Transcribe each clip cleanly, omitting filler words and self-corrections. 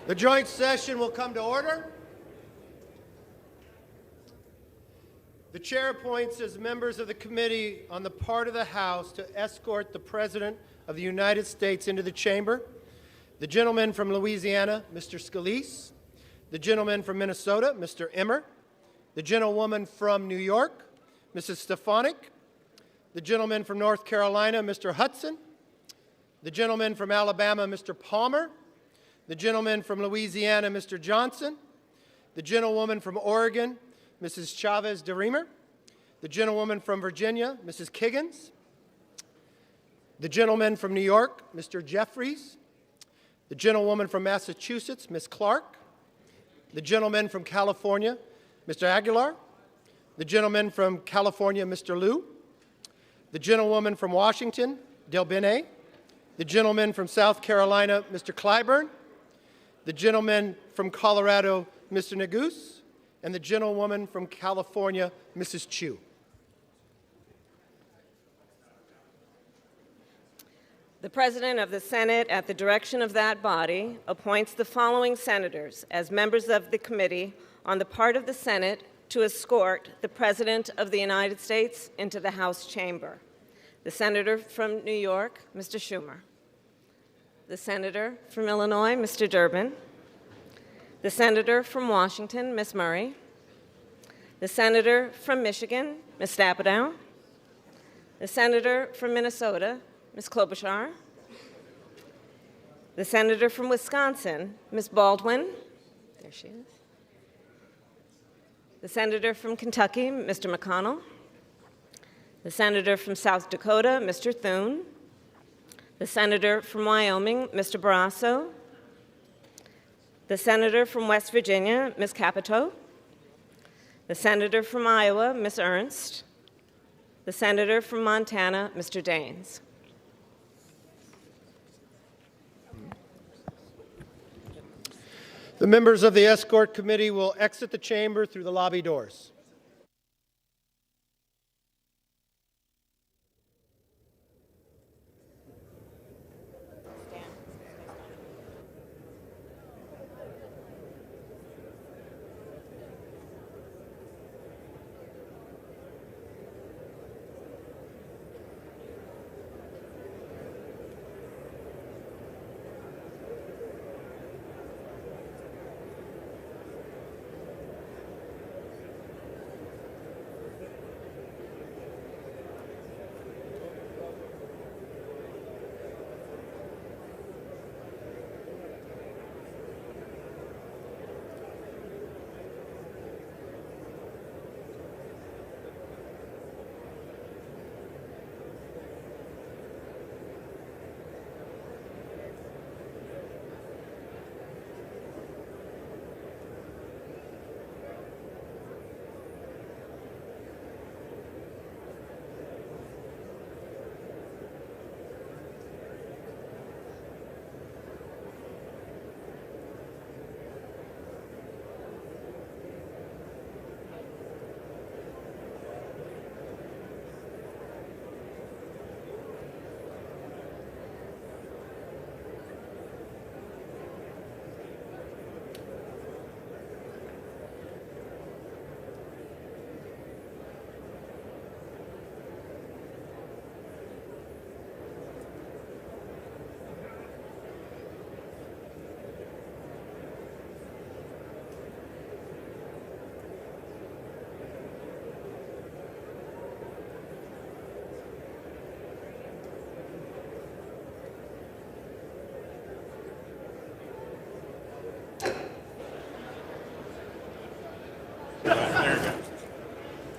The joint session will come to order. The chair appoints as members of the committee on the part of the House to escort the President of the United States into the chamber: the gentleman from Louisiana, Mr. Scalise; the gentleman from Minnesota, Mr. Emmer; the gentlewoman from New York, Mrs. Stefanik; the gentleman from North Carolina, Mr. Hudson; the gentleman from Alabama, Mr. Palmer; the gentleman from Louisiana, Mr. Johnson; the gentlewoman from Oregon, Mrs. Chavez DeReamer; the gentlewoman from Virginia, Mrs. Kiggins; the gentleman from New York, Mr. Jeffries; the gentlewoman from Massachusetts, Ms. Clark; the gentleman from California, Mr. Aguilar; the gentleman from California, Mr. Liu; the gentlewoman from Washington, Del Bene; the gentleman from South Carolina, Mr. Clyburn; the gentleman from Colorado, Mr. Neguse; and the gentlewoman from California, Mrs. Chu. The President of the Senate, at the direction of that body, appoints the following senators as members of the committee on the part of the Senate to escort the President of the United States into the House chamber: the Senator from New York, Mr. Schumer; the Senator from Illinois, Mr. Durbin; the Senator from Washington, Ms. Murray; the Senator from Michigan, Ms. Stabenow; the Senator from Minnesota, Ms. Klobuchar; the Senator from Wisconsin, Ms. Baldwin. There she is. The Senator from Kentucky, Mr. McConnell; the Senator from South Dakota, Mr. Thune; the Senator from Wyoming, Mr. Barrasso; the Senator from West Virginia, Ms. Capito; the Senator from Iowa, Ms. Ernst; the Senator from Montana, Mr. Daines. The members of the escort committee will exit the chamber through the lobby doors.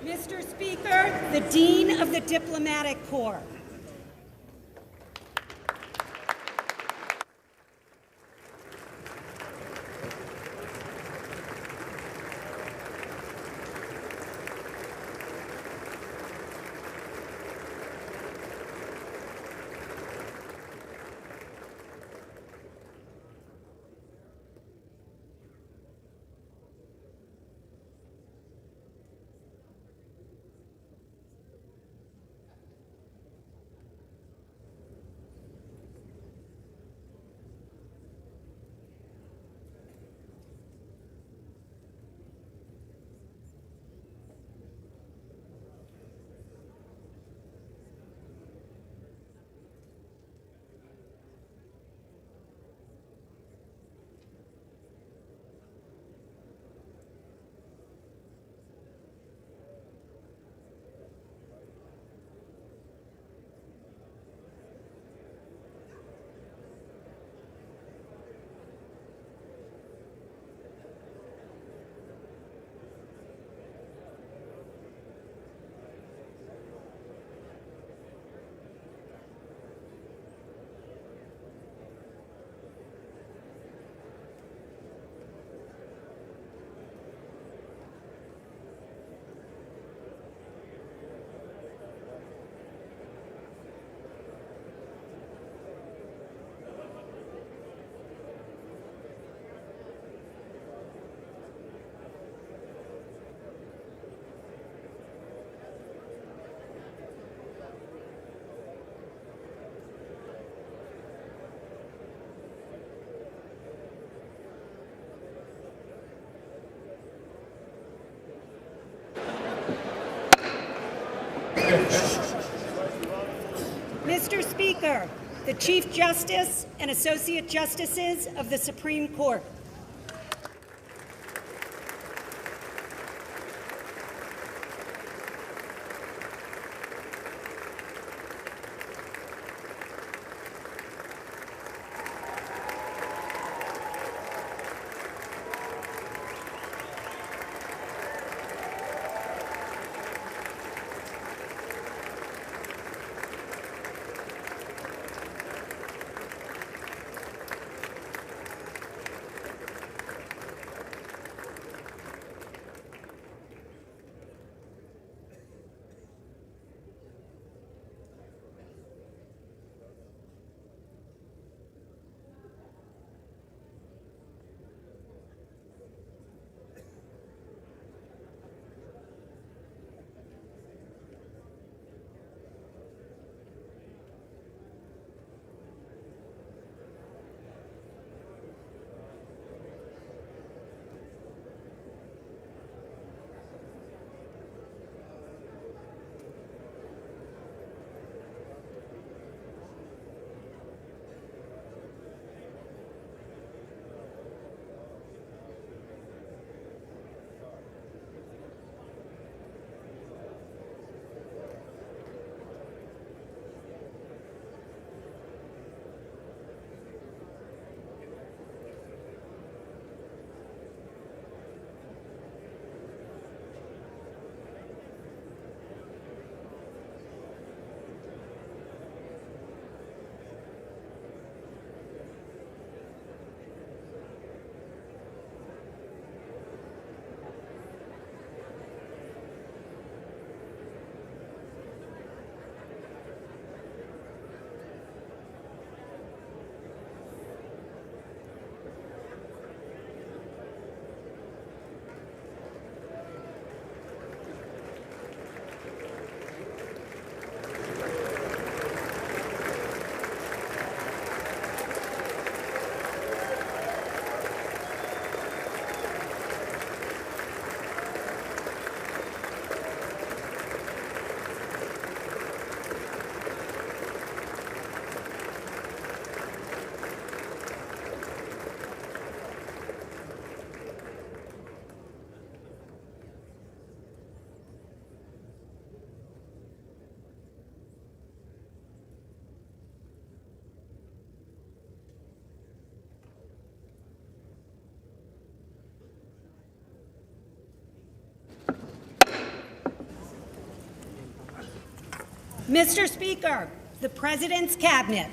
Mr. Speaker, the Dean of the Diplomatic Corps. Mr. Speaker, the Chief Justice and Associate Justices of the Supreme Court. Mr. Speaker, the President's Cabinet.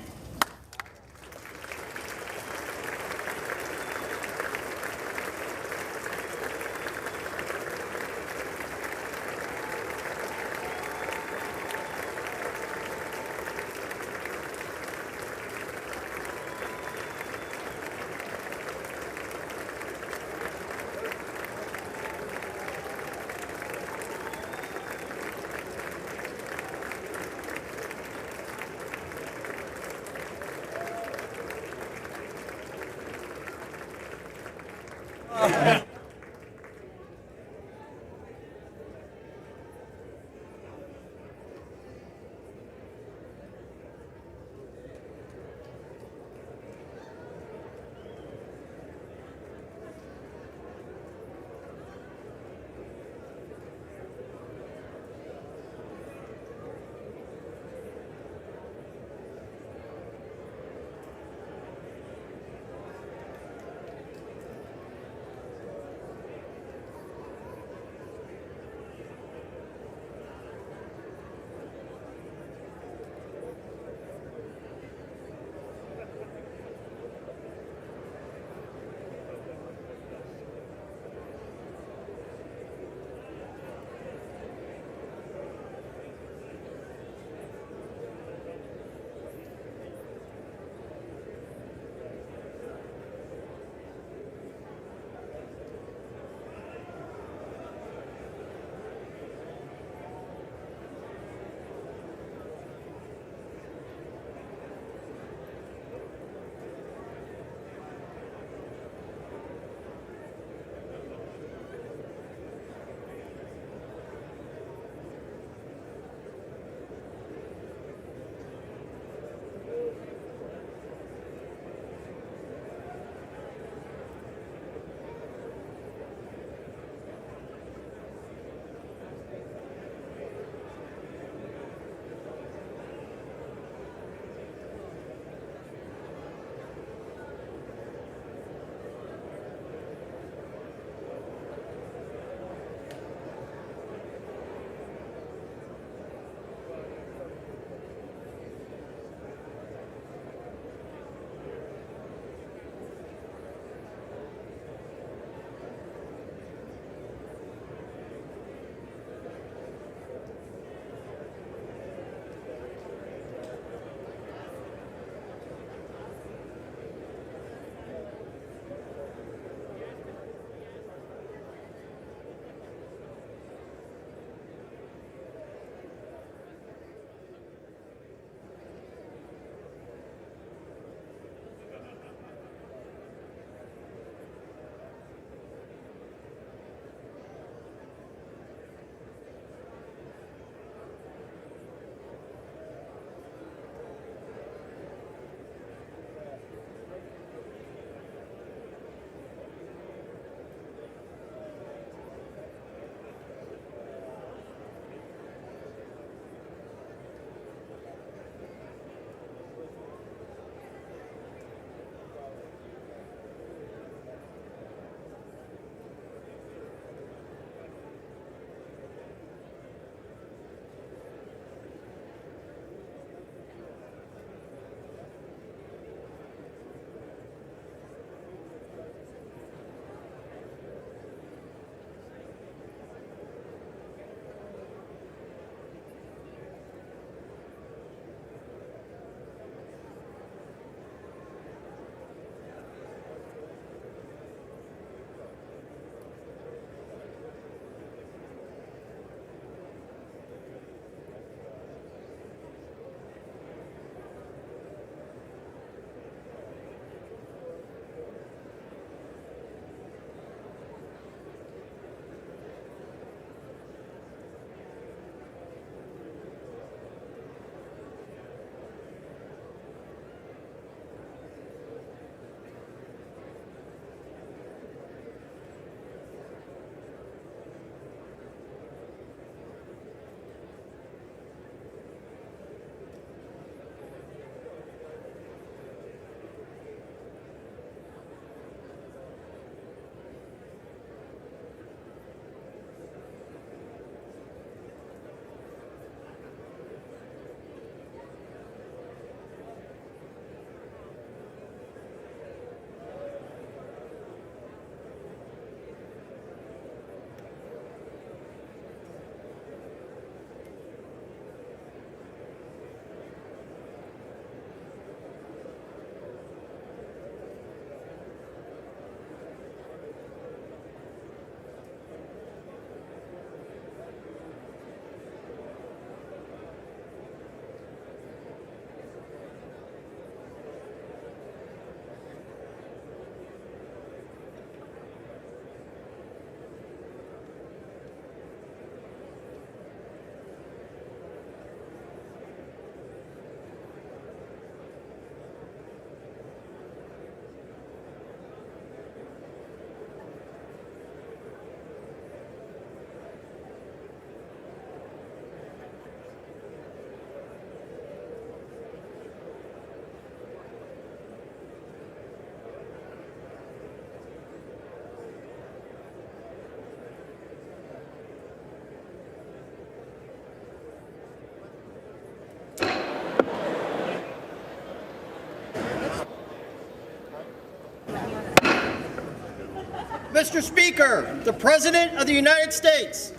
Mr. Speaker, the President of the United States.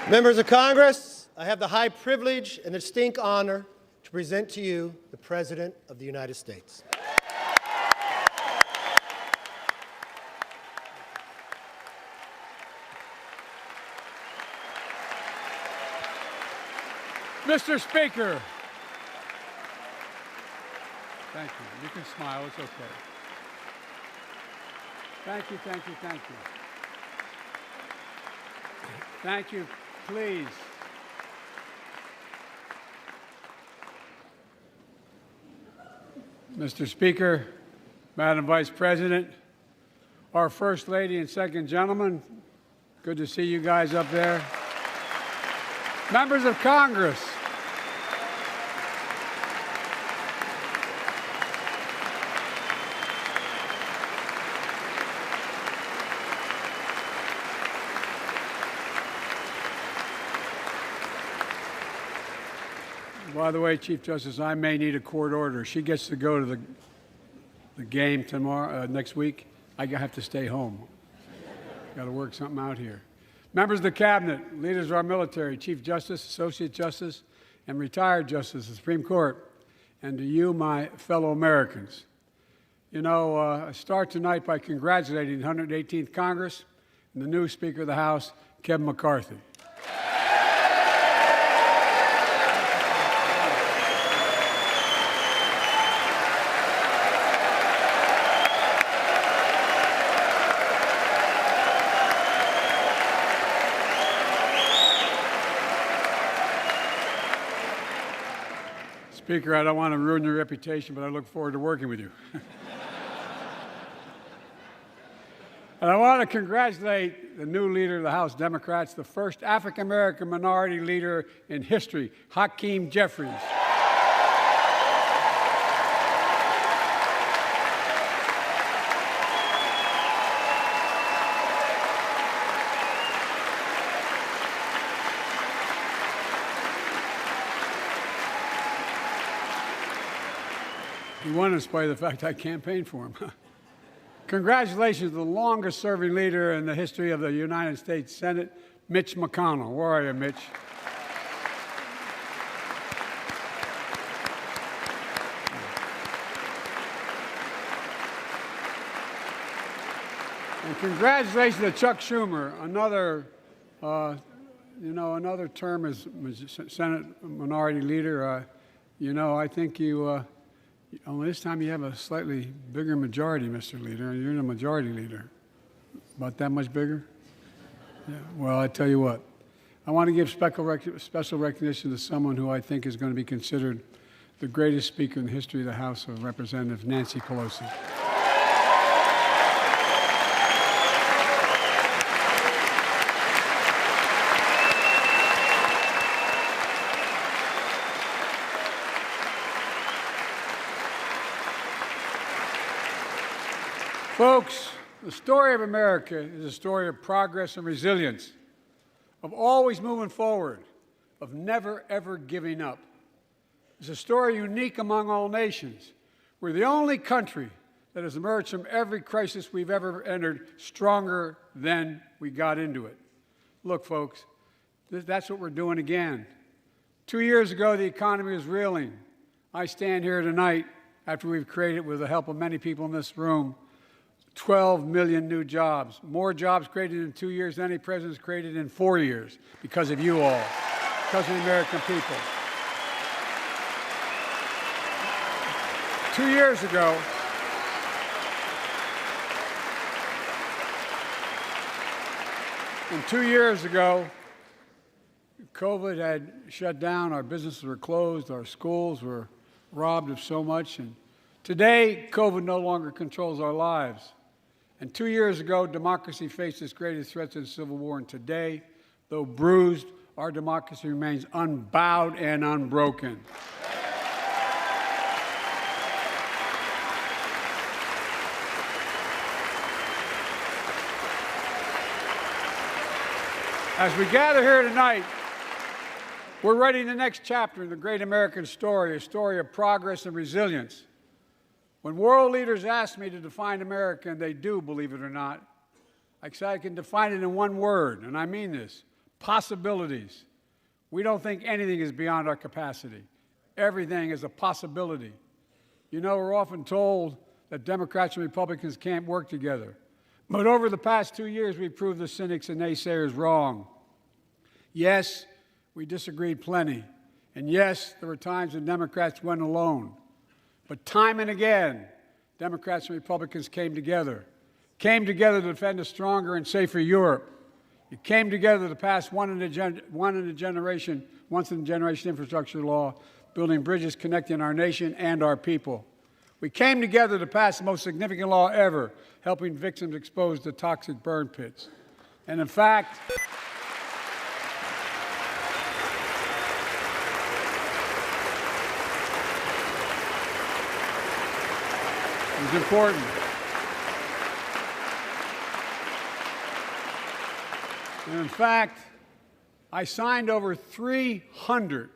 Members of Congress, I have the high privilege and the distinct honor to present to you the President of the United States. Mr. Speaker. Thank you. You can smile. It's okay. Thank you, thank you, thank you. Thank you. Please. Mr. Speaker, Madam Vice President, our First Lady and Second Gentleman, good to see you guys up there. Members of Congress, by the way, Chief Justice, I may need a court order. She gets to go to the game tomorrow, next week. I have to stay home. Got to work something out here. Members of the Cabinet, leaders of our military, Chief Justice, Associate Justice, and retired Justice of the Supreme Court, and to you, my fellow Americans. You know, I start tonight by congratulating the 118th Congress and the new Speaker of the House, Kevin McCarthy. Speaker, I don't want to ruin your reputation, but I look forward to working with you. And I want to congratulate the new leader of the House Democrats, the first African-American minority leader in history, Hakeem Jeffries. He won in spite of the fact I campaigned for him. Congratulations to the longest-serving leader in the history of the United States Senate, Mitch McConnell. Where are you, Mitch? And congratulations to Chuck Schumer, another, another term as Senate Minority Leader. I think you. Only this time you have a slightly bigger majority, Mr. Leader. You're the majority leader. About that much bigger? Yeah. Well, I tell you what. I want to give special recognition to someone who I think is going to be considered the greatest speaker in the history of the House of Representatives, Nancy Pelosi. Folks, the story of America is a story of progress and resilience, of always moving forward, of never, ever giving up. It's a story unique among all nations. We're the only country that has emerged from every crisis we've ever entered stronger than we got into it. Look, folks, that's what we're doing again. 2 years ago, the economy was reeling. I stand here tonight after we've created, with the help of many people in this room, 12 million new jobs, more jobs created in 2 years than any president's created in 4 years, because of you all, because of the American people. 2 years ago, COVID had shut down, our businesses were closed, our schools were robbed of so much, and today, COVID no longer controls our lives. And 2 years ago, democracy faced its greatest threats in the Civil War, and today, though bruised, our democracy remains unbowed and unbroken. As we gather here tonight, we're writing the next chapter in the great American story, a story of progress and resilience. When world leaders ask me to define America, and they do, believe it or not, I say I can define it in one word, and I mean this: possibilities. We don't think anything is beyond our capacity. Everything is a possibility. You know, we're often told that Democrats and Republicans can't work together. But over the past 2 years, we've proved the cynics and naysayers wrong. Yes, we disagreed plenty. And yes, there were times when Democrats went alone. But time and again, Democrats and Republicans came together to defend a stronger and safer Europe. You came together to pass once-in-a-generation infrastructure law, building bridges connecting our nation and our people. We came together to pass the most significant law ever, helping victims exposed to toxic burn pits. And in fact, it was important. And in fact, I signed over 300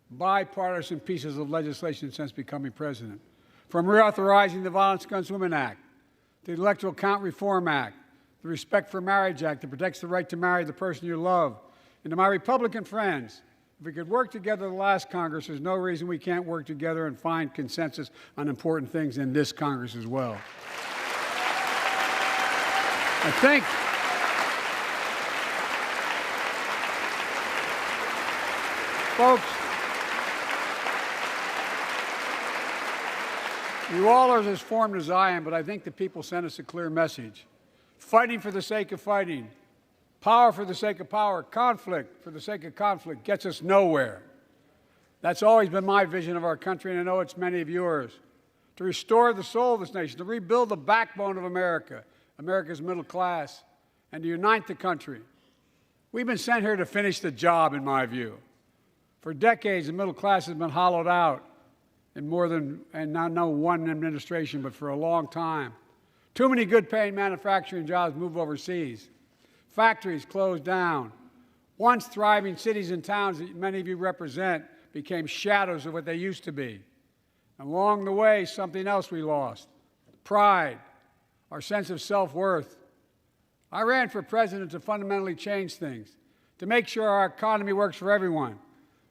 bipartisan pieces of legislation since becoming president, from reauthorizing the Violence Against Women Act, the Electoral Count Reform Act, the Respect for Marriage Act that protects the right to marry the person you love. And to my Republican friends, if we could work together the last Congress, there's no reason we can't work together and find consensus on important things in this Congress as well. I think folks, you all are as formed as I am, but I think the people sent us a clear message. Fighting for the sake of fighting, power for the sake of power, conflict for the sake of conflict gets us nowhere. That's always been my vision of our country, and I know it's many of yours. To restore the soul of this nation, to rebuild the backbone of America, America's middle class, and to unite the country. We've been sent here to finish the job, in my view. For decades, the middle class has been hollowed out in more than, and not no one administration, but for a long time. Too many good-paying manufacturing jobs move overseas. Factories closed down. Once thriving cities and towns that many of you represent became shadows of what they used to be. And along the way, something else we lost: pride, our sense of self-worth. I ran for president to fundamentally change things, to make sure our economy works for everyone,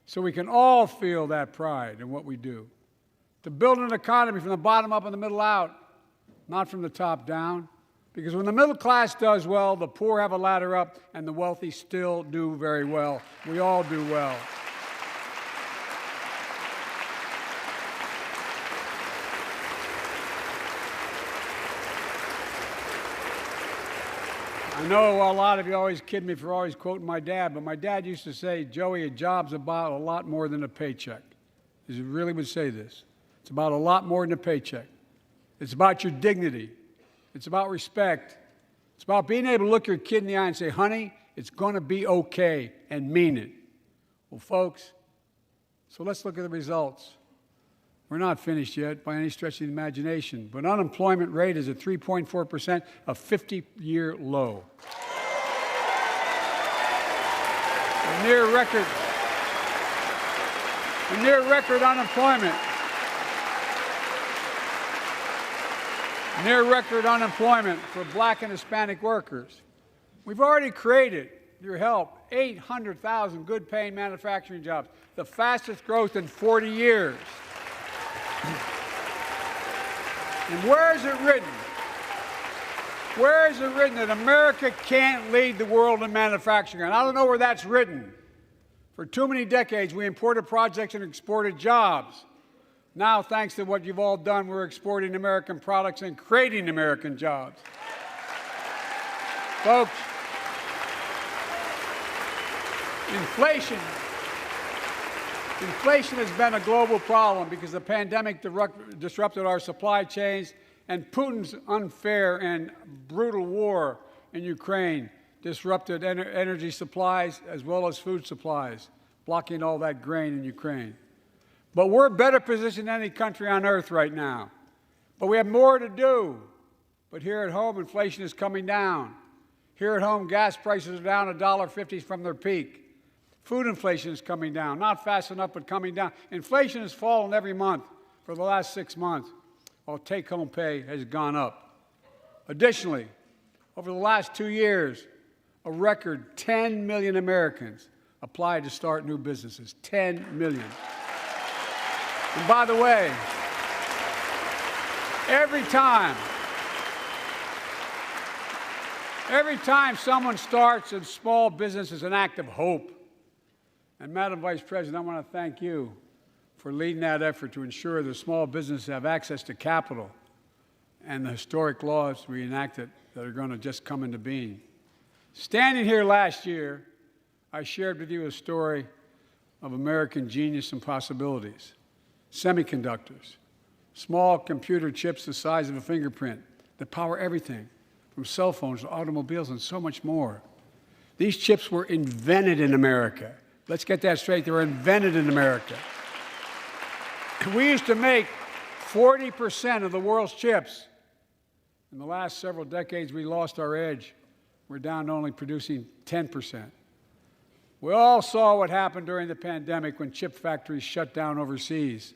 so we can all feel that pride in what we do. To build an economy from the bottom up and the middle out, not from the top down. Because when the middle class does well, the poor have a ladder up, and the wealthy still do very well. We all do well. I know a lot of you always kid me for always quoting my dad, but my dad used to say, Joey, a job's about a lot more than a paycheck. He really would say this. It's about a lot more than a paycheck. It's about your dignity. It's about respect. It's about being able to look your kid in the eye and say, honey, it's going to be okay, and mean it. Well, folks, so let's look at the results. We're not finished yet by any stretch of the imagination, but unemployment rate is at 3.4%, a 50-year low. A near record unemployment. Near record unemployment for Black and Hispanic workers. We've already created, with your help, 800,000 good-paying manufacturing jobs, the fastest growth in 40 years. And where is it written? Where is it written that America can't lead the world in manufacturing? And I don't know where that's written. For too many decades, we imported projects and exported jobs. Now, thanks to what you've all done, we're exporting American products and creating American jobs. Folks, inflation has been a global problem because the pandemic disrupted our supply chains, and Putin's unfair and brutal war in Ukraine disrupted energy supplies as well as food supplies, blocking all that grain in Ukraine. But we're better positioned than any country on earth right now. But we have more to do. But here at home, inflation is coming down. Here at home, gas prices are down $1.50 from their peak. Food inflation is coming down, not fast enough, but coming down. Inflation has fallen every month for the last 6 months, while take-home pay has gone up. Additionally, over the last 2 years, A record 10 million Americans applied to start new businesses. 10 million. And by the way, every time someone starts a small business is an act of hope. And Madam Vice President, I want to thank you for leading that effort to ensure that small businesses have access to capital and the historic laws we enacted that are going to just come into being. Standing here last year, I shared with you a story of American genius and possibilities. Semiconductors, small computer chips the size of a fingerprint that power everything, from cell phones to automobiles and so much more. These chips were invented in America. Let's get that straight. They were invented in America. We used to make 40% of the world's chips. In the last several decades, we lost our edge. We're down to only producing 10%. We all saw what happened during the pandemic when chip factories shut down overseas.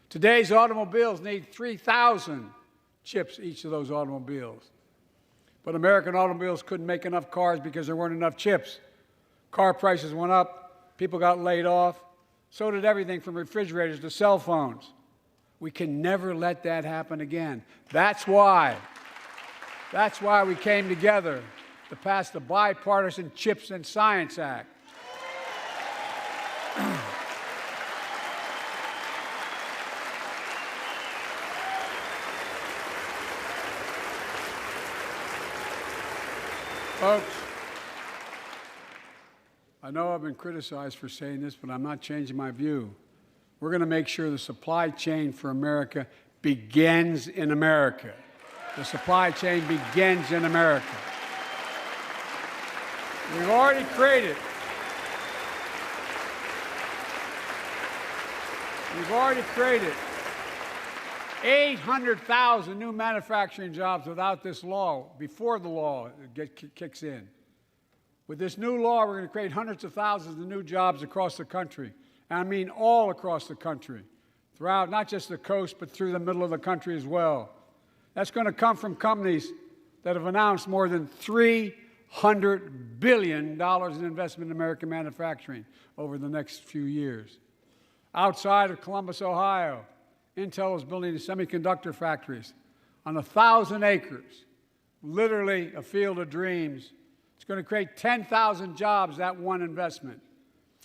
Today's automobiles need 3,000 chips, each of those automobiles. But American automobiles couldn't make enough cars because there weren't enough chips. Car prices went up, people got laid off, so did everything from refrigerators to cell phones. We can never let that happen again. That's why we came together to pass the Bipartisan Chips and Science Act. Folks, I know I've been criticized for saying this, but I'm not changing my view. We're going to make sure the supply chain for America begins in America. The supply chain begins in America. We've already created 800,000 new manufacturing jobs without this law, before the law kicks in. With this new law, we're going to create hundreds of thousands of new jobs across the country. And I mean all across the country, throughout not just the coast, but through the middle of the country as well. That's going to come from companies that have announced more than $300 billion in investment in American manufacturing over the next few years. Outside of Columbus, Ohio, Intel is building semiconductor factories on 1,000 acres, literally a field of dreams. It's going to create 10,000 jobs, that one investment,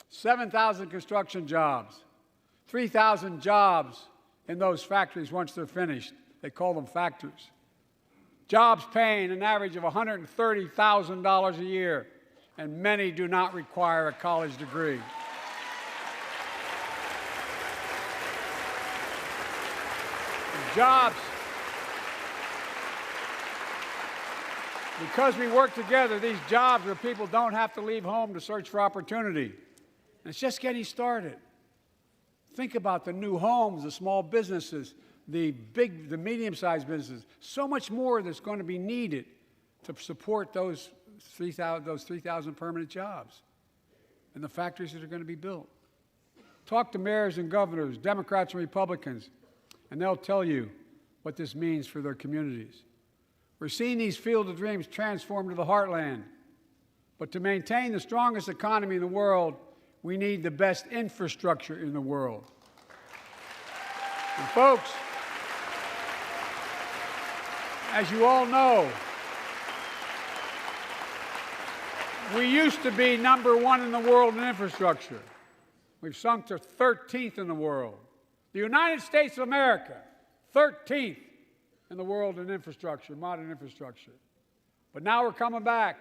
7,000 construction jobs, 3,000 jobs in those factories once they're finished. They call them factories. Jobs paying an average of $130,000 a year, and many do not require a college degree. Jobs. Because we work together, these jobs where people don't have to leave home to search for opportunity. And it's just getting started. Think about the new homes, the small businesses, the medium-sized businesses. So much more that's going to be needed to support those 3,000 permanent jobs and the factories that are going to be built. Talk to mayors and governors, Democrats and Republicans, and they'll tell you what this means for their communities. We're seeing these field of dreams transform to the heartland. But to maintain the strongest economy in the world, we need the best infrastructure in the world. And folks, as you all know, we used to be #1 in the world in infrastructure. We've sunk to 13th in the world. The United States of America, 13th in the world in infrastructure, modern infrastructure. But now we're coming back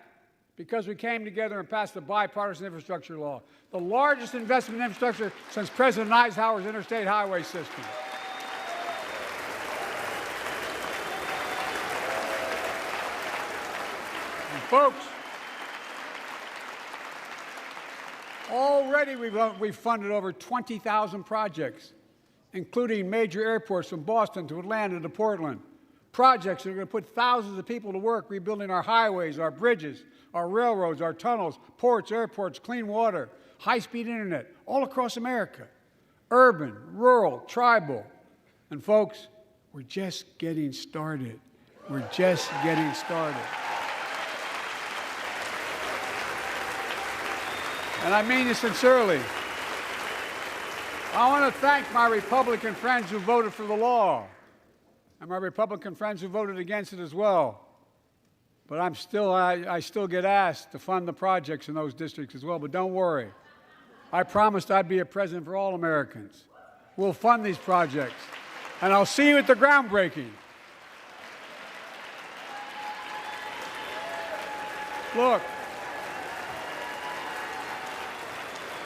because we came together and passed the bipartisan infrastructure law, the largest investment in infrastructure since President Eisenhower's interstate highway system. And folks, already we've funded over 20,000 projects, including major airports from Boston to Atlanta to Portland. Projects that are going to put thousands of people to work rebuilding our highways, our bridges, our railroads, our tunnels, ports, airports, clean water, high-speed internet, all across America. Urban, rural, tribal. And folks, we're just getting started. We're just getting started. and I mean this sincerely. I want to thank my Republican friends who voted for the law, and my Republican friends who voted against it as well. But I still get asked to fund the projects in those districts as well. But don't worry. I promised I'd be a president for all Americans. We'll fund these projects. And I'll see you at the groundbreaking. Look,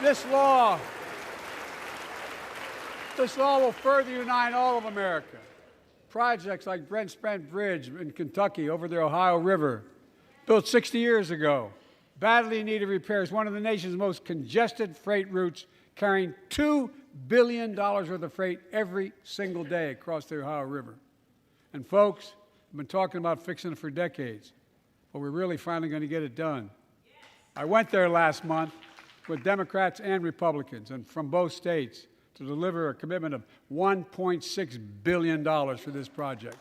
this law will further unite all of America. Projects like Brent Spence Bridge in Kentucky over the Ohio River, built 60 years ago, badly needed repairs, one of the nation's most congested freight routes, carrying $2 billion worth of freight every single day across the Ohio River. And folks, we've been talking about fixing it for decades, but we're really finally going to get it done. I went there last month with Democrats and Republicans and from both states to deliver a commitment of $1.6 billion for this project.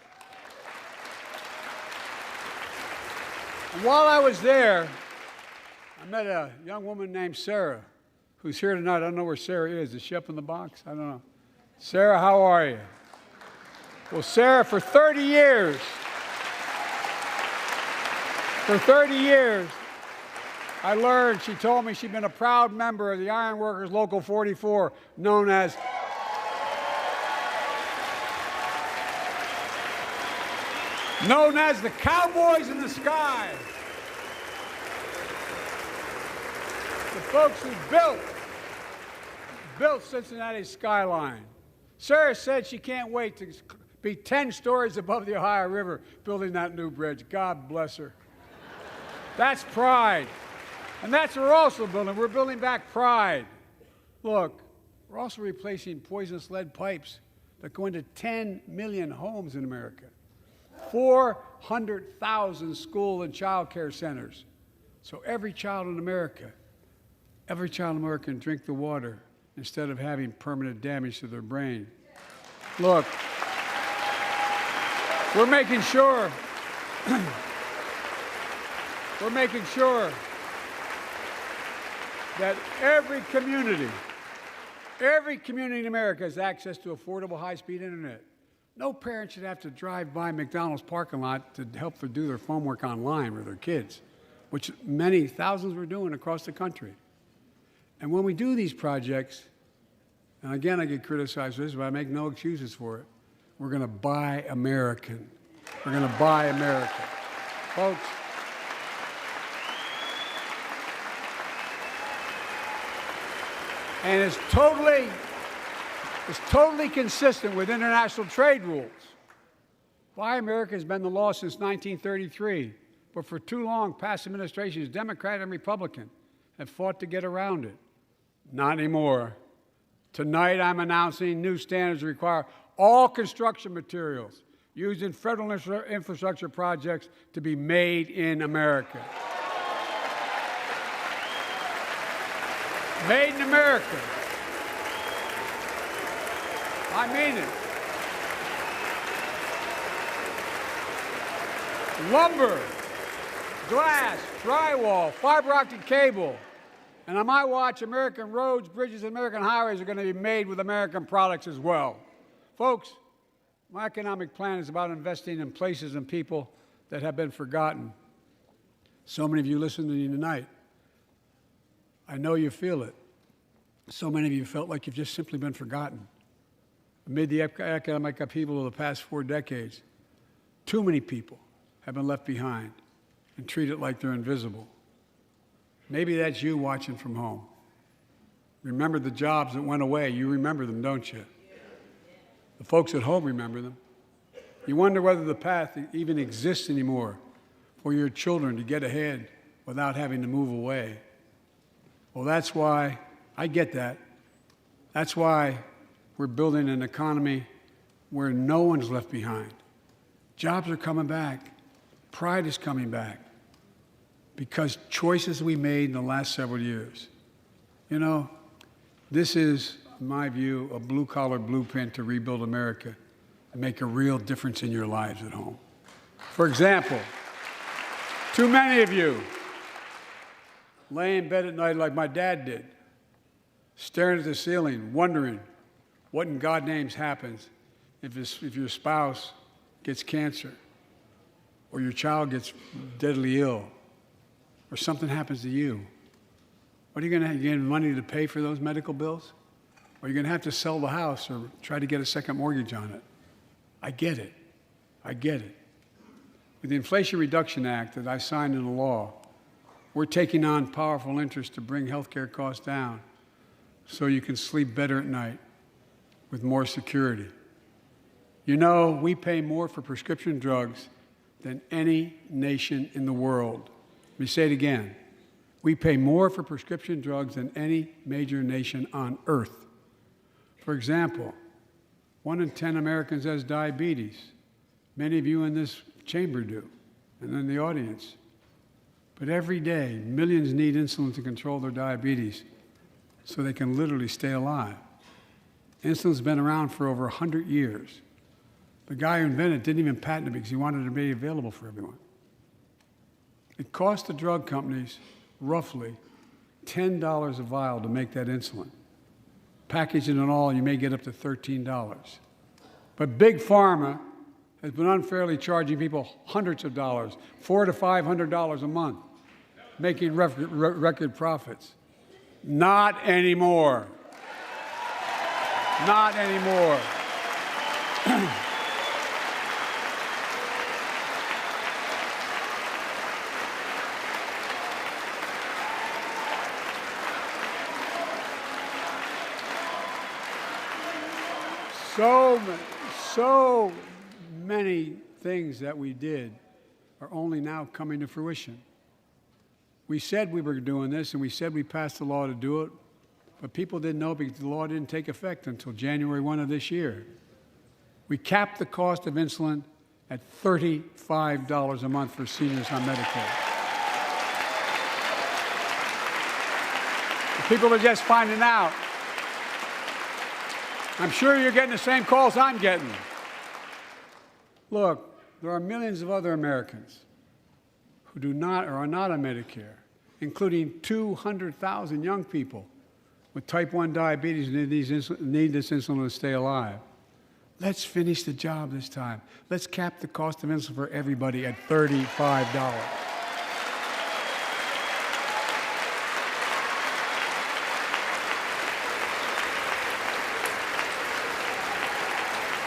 And while I was there, I met a young woman named Sarah, who's here tonight. I don't know where Sarah is. Is she up in the box? I don't know. Sarah, how are you? Well, Sarah, for 30 years, I learned, she told me she'd been a proud member of the Iron Workers Local 44, known as the Cowboys in the Sky. The folks who built Cincinnati's skyline. Sarah said she can't wait to be 10 stories above the Ohio River building that new bridge. God bless her. That's pride. And that's what we're also building. We're building back pride. Look, we're also replacing poisonous lead pipes that go into 10 million homes in America, 400,000 school and child care centers. So every child in America can drink the water instead of having permanent damage to their brain. Look, we're making sure that every community in America has access to affordable high-speed internet. No parent should have to drive by McDonald's parking lot to help them do their homework online with their kids, which many thousands were doing across the country. And when we do these projects, and again I get criticized for this, but I make no excuses for it, we're going to buy American. We're going to buy America. Folks, and it's totally consistent with international trade rules. Buy America has been the law since 1933, but for too long, past administrations, Democrat and Republican, have fought to get around it. Not anymore. Tonight, I'm announcing new standards that require all construction materials used in federal infrastructure projects to be made in America. Made in America. I mean it. Lumber, glass, drywall, fiber optic cable. And on my watch, American roads, bridges, and American highways are going to be made with American products as well. Folks, my economic plan is about investing in places and people that have been forgotten. So many of you listening to me tonight, I know you feel it. So many of you felt like you've just simply been forgotten. Amid the economic upheaval of the past 4 decades, too many people have been left behind and treated like they're invisible. Maybe that's you watching from home. Remember the jobs that went away. You remember them, don't you? The folks at home remember them. You wonder whether the path even exists anymore for your children to get ahead without having to move away. Well, that's why, I get that. That's why we're building an economy where no one's left behind. Jobs are coming back. Pride is coming back because choices we made in the last several years. You know, this is, in my view, a blue-collar blueprint to rebuild America and make a real difference in your lives at home. For example, too many of you lay in bed at night like my dad did, staring at the ceiling, wondering what in God's name happens if your spouse gets cancer, or your child gets deadly ill, or something happens to you. What are you going to get money to pay for those medical bills? Or you're going to have to sell the house or try to get a second mortgage on it. I get it. I get it. With the Inflation Reduction Act that I signed into law, we're taking on powerful interests to bring health care costs down so you can sleep better at night with more security. You know, we pay more for prescription drugs than any nation in the world. Let me say it again. We pay more for prescription drugs than any major nation on earth. For example, 1 in 10 Americans has diabetes. Many of you in this chamber do, and in the audience. But every day, millions need insulin to control their diabetes so they can literally stay alive. Insulin's been around for over 100 years. The guy who invented it didn't even patent it because he wanted it to be available for everyone. It cost the drug companies roughly $10 a vial to make that insulin. Packaging and all, you may get up to $13. But Big Pharma has been unfairly charging people hundreds of dollars, $400 to $500 a month, making record profits. Not anymore. Not anymore. So many things that we did are only now coming to fruition. We said we were doing this, and we said we passed a law to do it, but people didn't know because the law didn't take effect until January 1 of this year. We capped the cost of insulin at $35 a month for seniors on Medicare. The people are just finding out. I'm sure you're getting the same calls I'm getting. Look, there are millions of other Americans who do not or are not on Medicare, including 200,000 young people with type 1 diabetes who need this insulin to stay alive. Let's finish the job this time. Let's cap the cost of insulin for everybody at $35.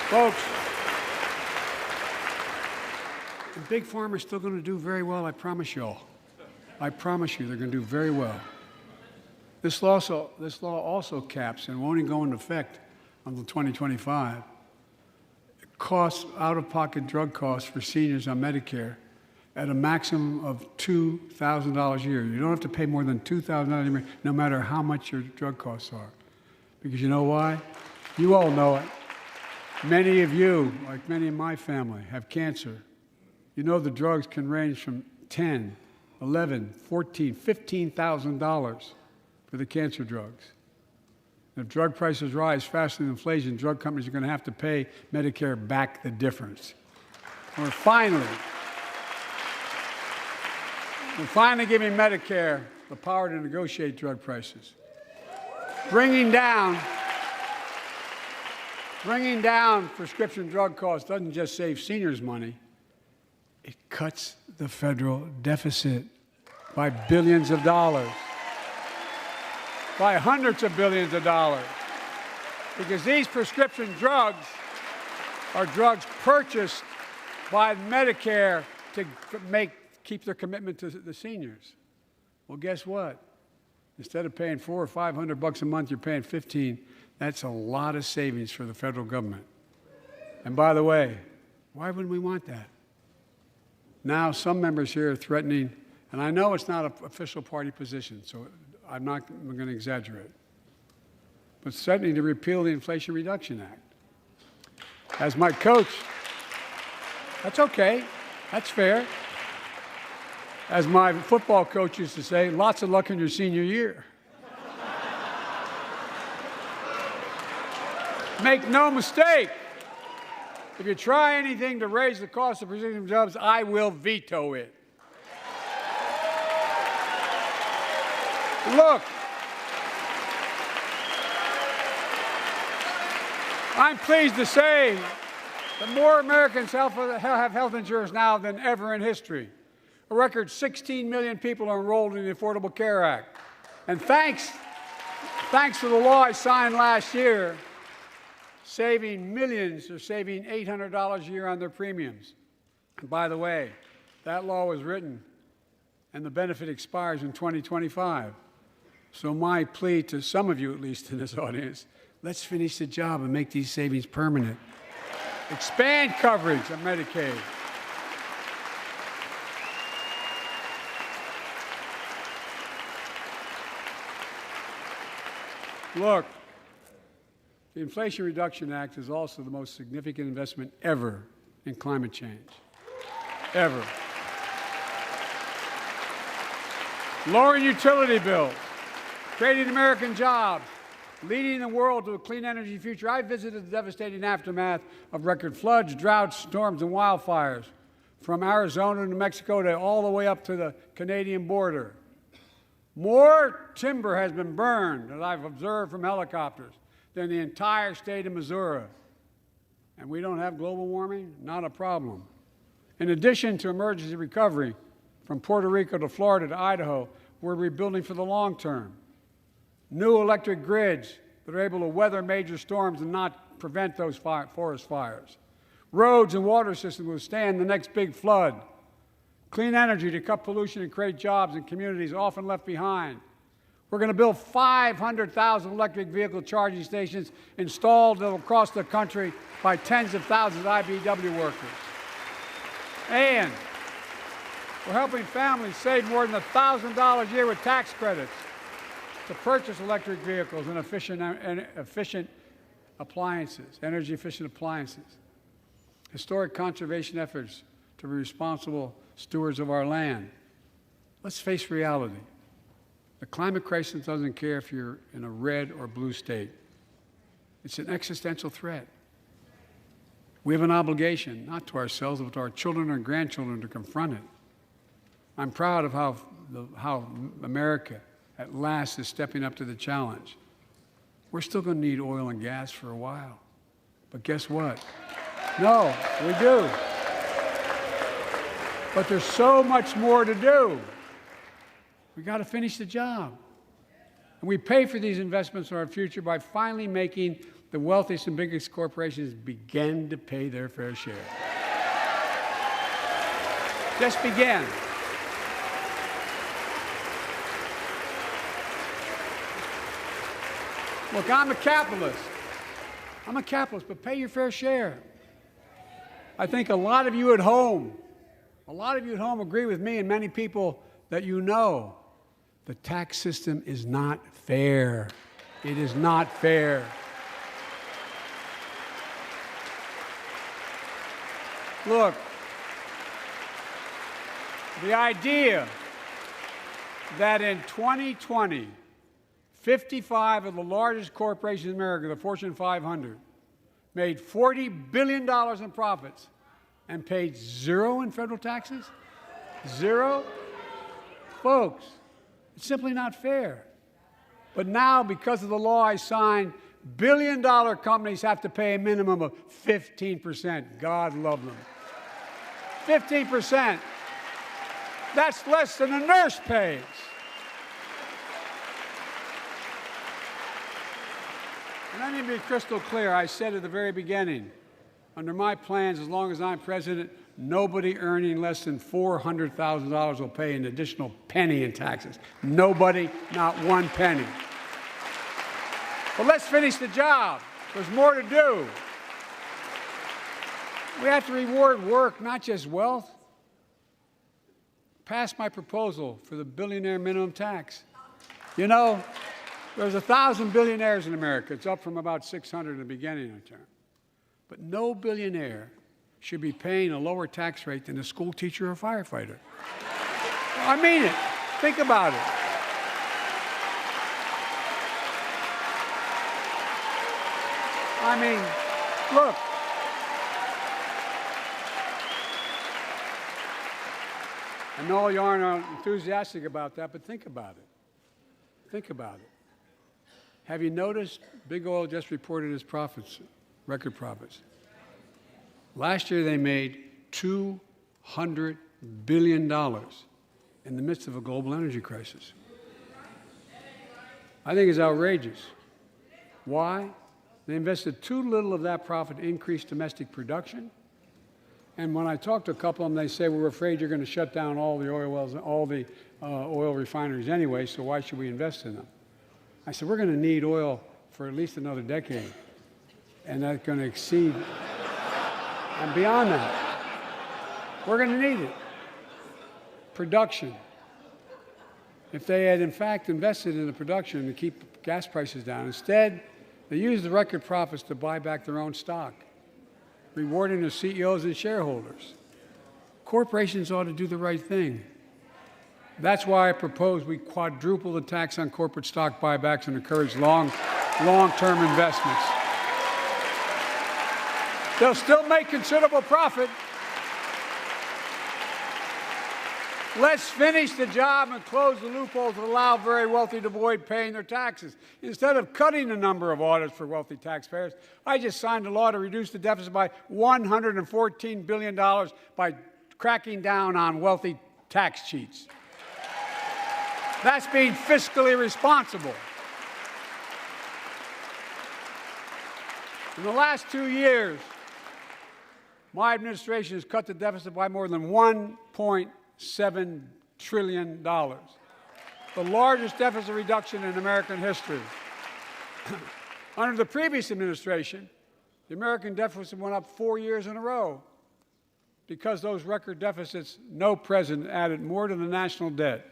Folks, the Big Pharma is still going to do very well, I promise you all. I promise you they're going to do very well. This law also caps and won't even go into effect until 2025. It costs out-of-pocket drug costs for seniors on Medicare at a maximum of $2,000 a year. You don't have to pay more than $2,000 a year, no matter how much your drug costs are. Because you know why? You all know it. Many of you, like many in my family, have cancer. You know the drugs can range from $10,000, $11,000, $14,000, $15,000 for the cancer drugs. And if drug prices rise faster than inflation, drug companies are going to have to pay Medicare back the difference. We're finally giving Medicare the power to negotiate drug prices. Bringing down prescription drug costs doesn't just save seniors money, it cuts the federal deficit by billions of dollars, by hundreds of billions of dollars. Because these prescription drugs are drugs purchased by Medicare to keep their commitment to the seniors. Well, guess what? Instead of paying $400 or $500 a month, you're paying $15. That's a lot of savings for the federal government. And by the way, why wouldn't we want that? Now, some members here are threatening, and I know it's not an official party position, so I'm going to exaggerate, but threatening to repeal the Inflation Reduction Act. As my coach, that's okay, that's fair. As my football coach used to say, lots of luck in your senior year. Make no mistake, if you try anything to raise the cost of prescription drugs, I will veto it. Look, I'm pleased to say that more Americans have health insurance now than ever in history. A record 16 million people are enrolled in the Affordable Care Act. And thanks to the law I signed last year, millions are saving $800 a year on their premiums. And by the way, that law was written and the benefit expires in 2025. So my plea to some of you, at least in this audience, let's finish the job and make these savings permanent. Expand coverage of Medicaid. Look, the Inflation Reduction Act is also the most significant investment ever in climate change. Ever. Lowering utility bills, creating American jobs, leading the world to a clean energy future. I visited the devastating aftermath of record floods, droughts, storms, and wildfires from Arizona to Mexico to all the way up to the Canadian border. More timber has been burned, as I've observed from helicopters, than the entire state of Missouri. And we don't have global warming? Not a problem. In addition to emergency recovery, from Puerto Rico to Florida to Idaho, we're rebuilding for the long term. New electric grids that are able to weather major storms and not prevent those forest fires. Roads and water systems will withstand the next big flood. Clean energy to cut pollution and create jobs in communities often left behind. We're going to build 500,000 electric vehicle charging stations installed across the country by tens of thousands of IBEW workers. And we're helping families save more than $1,000 a year with tax credits to purchase electric vehicles and efficient appliances, energy-efficient appliances. Historic conservation efforts to be responsible stewards of our land. Let's face reality. The climate crisis doesn't care if you're in a red or blue state. It's an existential threat. We have an obligation, not to ourselves, but to our children and grandchildren, to confront it. I'm proud of how America, at last, is stepping up to the challenge. We're still going to need oil and gas for a while. But guess what? No, we do. But there's so much more to do. We've got to finish the job. And we pay for these investments in our future by finally making the wealthiest and biggest corporations begin to pay their fair share. Just begin. Look, I'm a capitalist. But pay your fair share. I think a lot of you at home agree with me and many people that you know. The tax system is not fair. It is not fair. Look, the idea that in 2020, 55 of the largest corporations in America, the Fortune 500, made $40 billion in profits and paid zero in federal taxes? Zero? Folks, it's simply not fair. But now, because of the law I signed, billion-dollar companies have to pay a minimum of 15%. God love them. 15%. That's less than a nurse pays. And let me be crystal clear. I said at the very beginning, under my plans, as long as I'm president, nobody earning less than $400,000 will pay an additional penny in taxes. Nobody, not one penny. But let's finish the job. There's more to do. We have to reward work, not just wealth. Pass my proposal for the billionaire minimum tax. You know, there's 1,000 billionaires in America. It's up from about 600 in the beginning of the term. But no billionaire should be paying a lower tax rate than a school teacher or firefighter. I mean it. Think about it. I mean, look. I know you aren't enthusiastic about that, but think about it. Think about it. Have you noticed Big Oil just reported its profits, record profits? Last year they made $200 billion in the midst of a global energy crisis. I think it's outrageous. Why? They invested too little of that profit to increase domestic production. And when I talk to a couple of them, they say, we're afraid you're going to shut down all the oil wells, all the oil refineries anyway, so why should we invest in them? I said, we're going to need oil for at least another decade. And that's going to exceed, and beyond that, we're going to need it. Production. If they had, in fact, invested in the production to keep gas prices down, instead, they used the record profits to buy back their own stock, rewarding their CEOs and shareholders. Corporations ought to do the right thing. That's why I propose we quadruple the tax on corporate stock buybacks and encourage long-term investments. They'll still make considerable profit. Let's finish the job and close the loopholes that allow very wealthy to avoid paying their taxes. Instead of cutting the number of audits for wealthy taxpayers, I just signed a law to reduce the deficit by $114 billion by cracking down on wealthy tax cheats. That's being fiscally responsible. In the last 2 years, my administration has cut the deficit by more than $1.7 trillion, the largest deficit reduction in American history. Under the previous administration, the American deficit went up 4 years in a row. Because those record deficits, no president added more to the national debt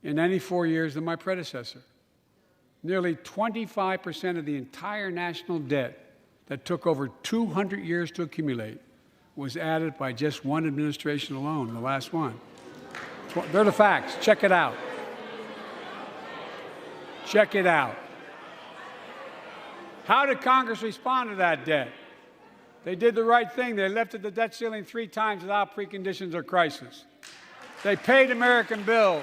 in any 4 years than my predecessor. Nearly 25% of the entire national debt that took over 200 years to accumulate was added by just one administration alone, the last one. They're the facts. Check it out. Check it out. How did Congress respond to that debt? They did the right thing. They lifted the debt ceiling 3 times without preconditions or crisis. They paid American bills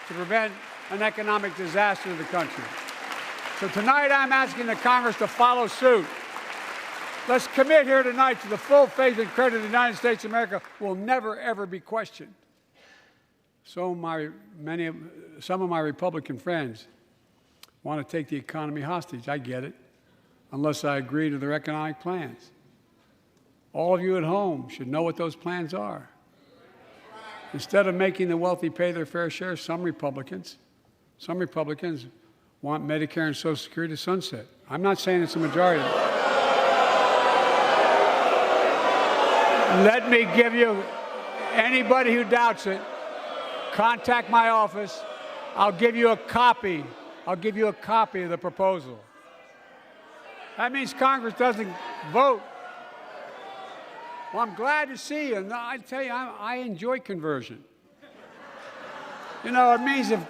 to prevent an economic disaster to the country. So tonight I'm asking the Congress to follow suit. Let's commit here tonight to the full faith and credit of the United States of America will never, ever be questioned. Some of my Republican friends want to take the economy hostage. I get it, unless I agree to their economic plans. All of you at home should know what those plans are. Instead of making the wealthy pay their fair share, some Republicans want Medicare and Social Security to sunset. I'm not saying it's a majority. Let me give you, anybody who doubts it, contact my office. I'll give you a copy. I'll give you a copy of the proposal. That means Congress doesn't vote. Well, I'm glad to see you. And I tell you, I enjoy conversion. You know, it means if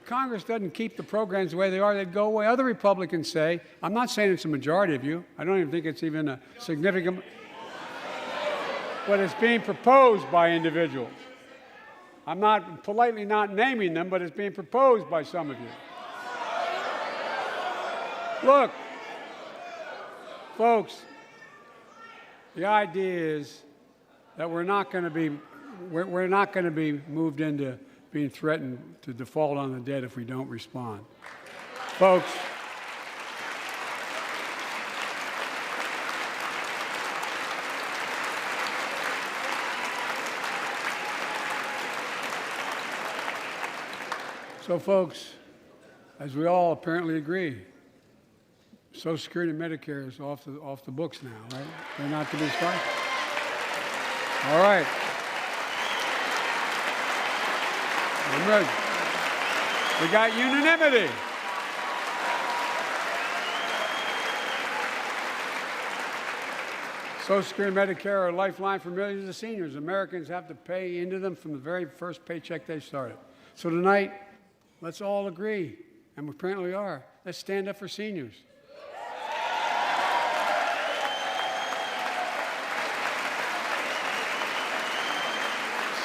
Congress doesn't keep the programs the way they are, they'd go away. Other Republicans say, I'm not saying it's a majority of you. I don't even think it's even a significant, but it's being proposed by individuals. I'm not politely not naming them, but it's being proposed by some of you. Look, folks, the idea is that we're not going to be moved into being threatened to default on the debt if we don't respond. Folks, as we all apparently agree, Social Security and Medicare is off the books now, right? They're not to be started. All right. I'm ready. We got unanimity. Social Security and Medicare are a lifeline for millions of seniors. Americans have to pay into them from the very first paycheck they started. So tonight, let's all agree, and we apparently are, let's stand up for seniors.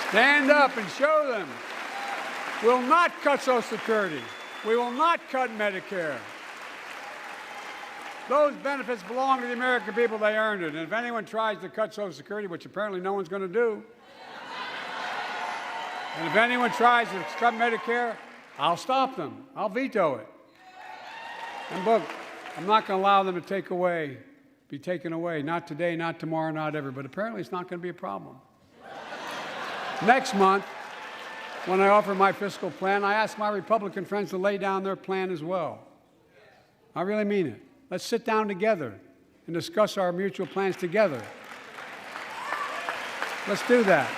Stand up and show them. We'll not cut Social Security. We will not cut Medicare. Those benefits belong to the American people. They earned it. And if anyone tries to cut Social Security, which apparently no one's going to do, and if anyone tries to cut Medicare, I'll stop them. I'll veto it. And look, I'm not going to allow them to be taken away. Not today, not tomorrow, not ever. But apparently it's not going to be a problem. Next month, when I offer my fiscal plan, I ask my Republican friends to lay down their plan as well. I really mean it. Let's sit down together and discuss our mutual plans together. Let's do that.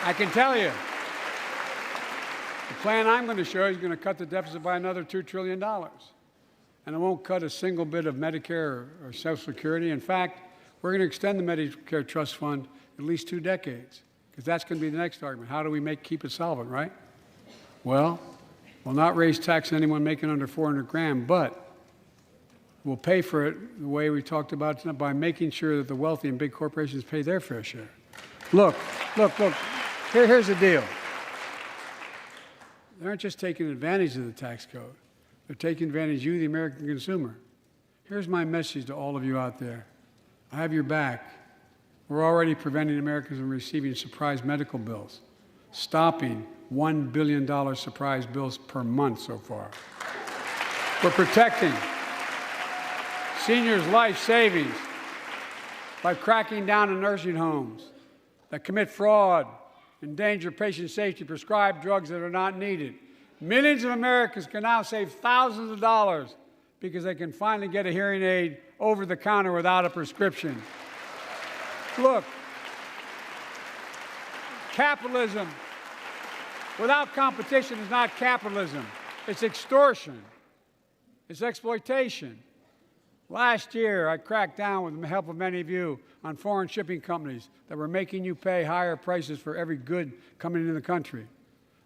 I can tell you, the plan I'm going to show you is going to cut the deficit by another $2 trillion. And it won't cut a single bit of Medicare or Social Security. In fact, we're going to extend the Medicare Trust Fund at least 2 decades, because that's going to be the next argument. How do we keep it solvent, right? Well, we'll not raise tax on anyone making under 400 grand, but we'll pay for it the way we talked about tonight, by making sure that the wealthy and big corporations pay their fair share. Look. Here's the deal. They aren't just taking advantage of the tax code. They're taking advantage of you, the American consumer. Here's my message to all of you out there. I have your back. We're already preventing Americans from receiving surprise medical bills, stopping $1 billion surprise bills per month so far. We're protecting seniors' life savings by cracking down on nursing homes that commit fraud, endanger patient safety, prescribe drugs that are not needed. Millions of Americans can now save thousands of dollars because they can finally get a hearing aid over the counter without a prescription. Look, capitalism without competition is not capitalism. It's extortion. It's exploitation. Last year, I cracked down with the help of many of you on foreign shipping companies that were making you pay higher prices for every good coming into the country.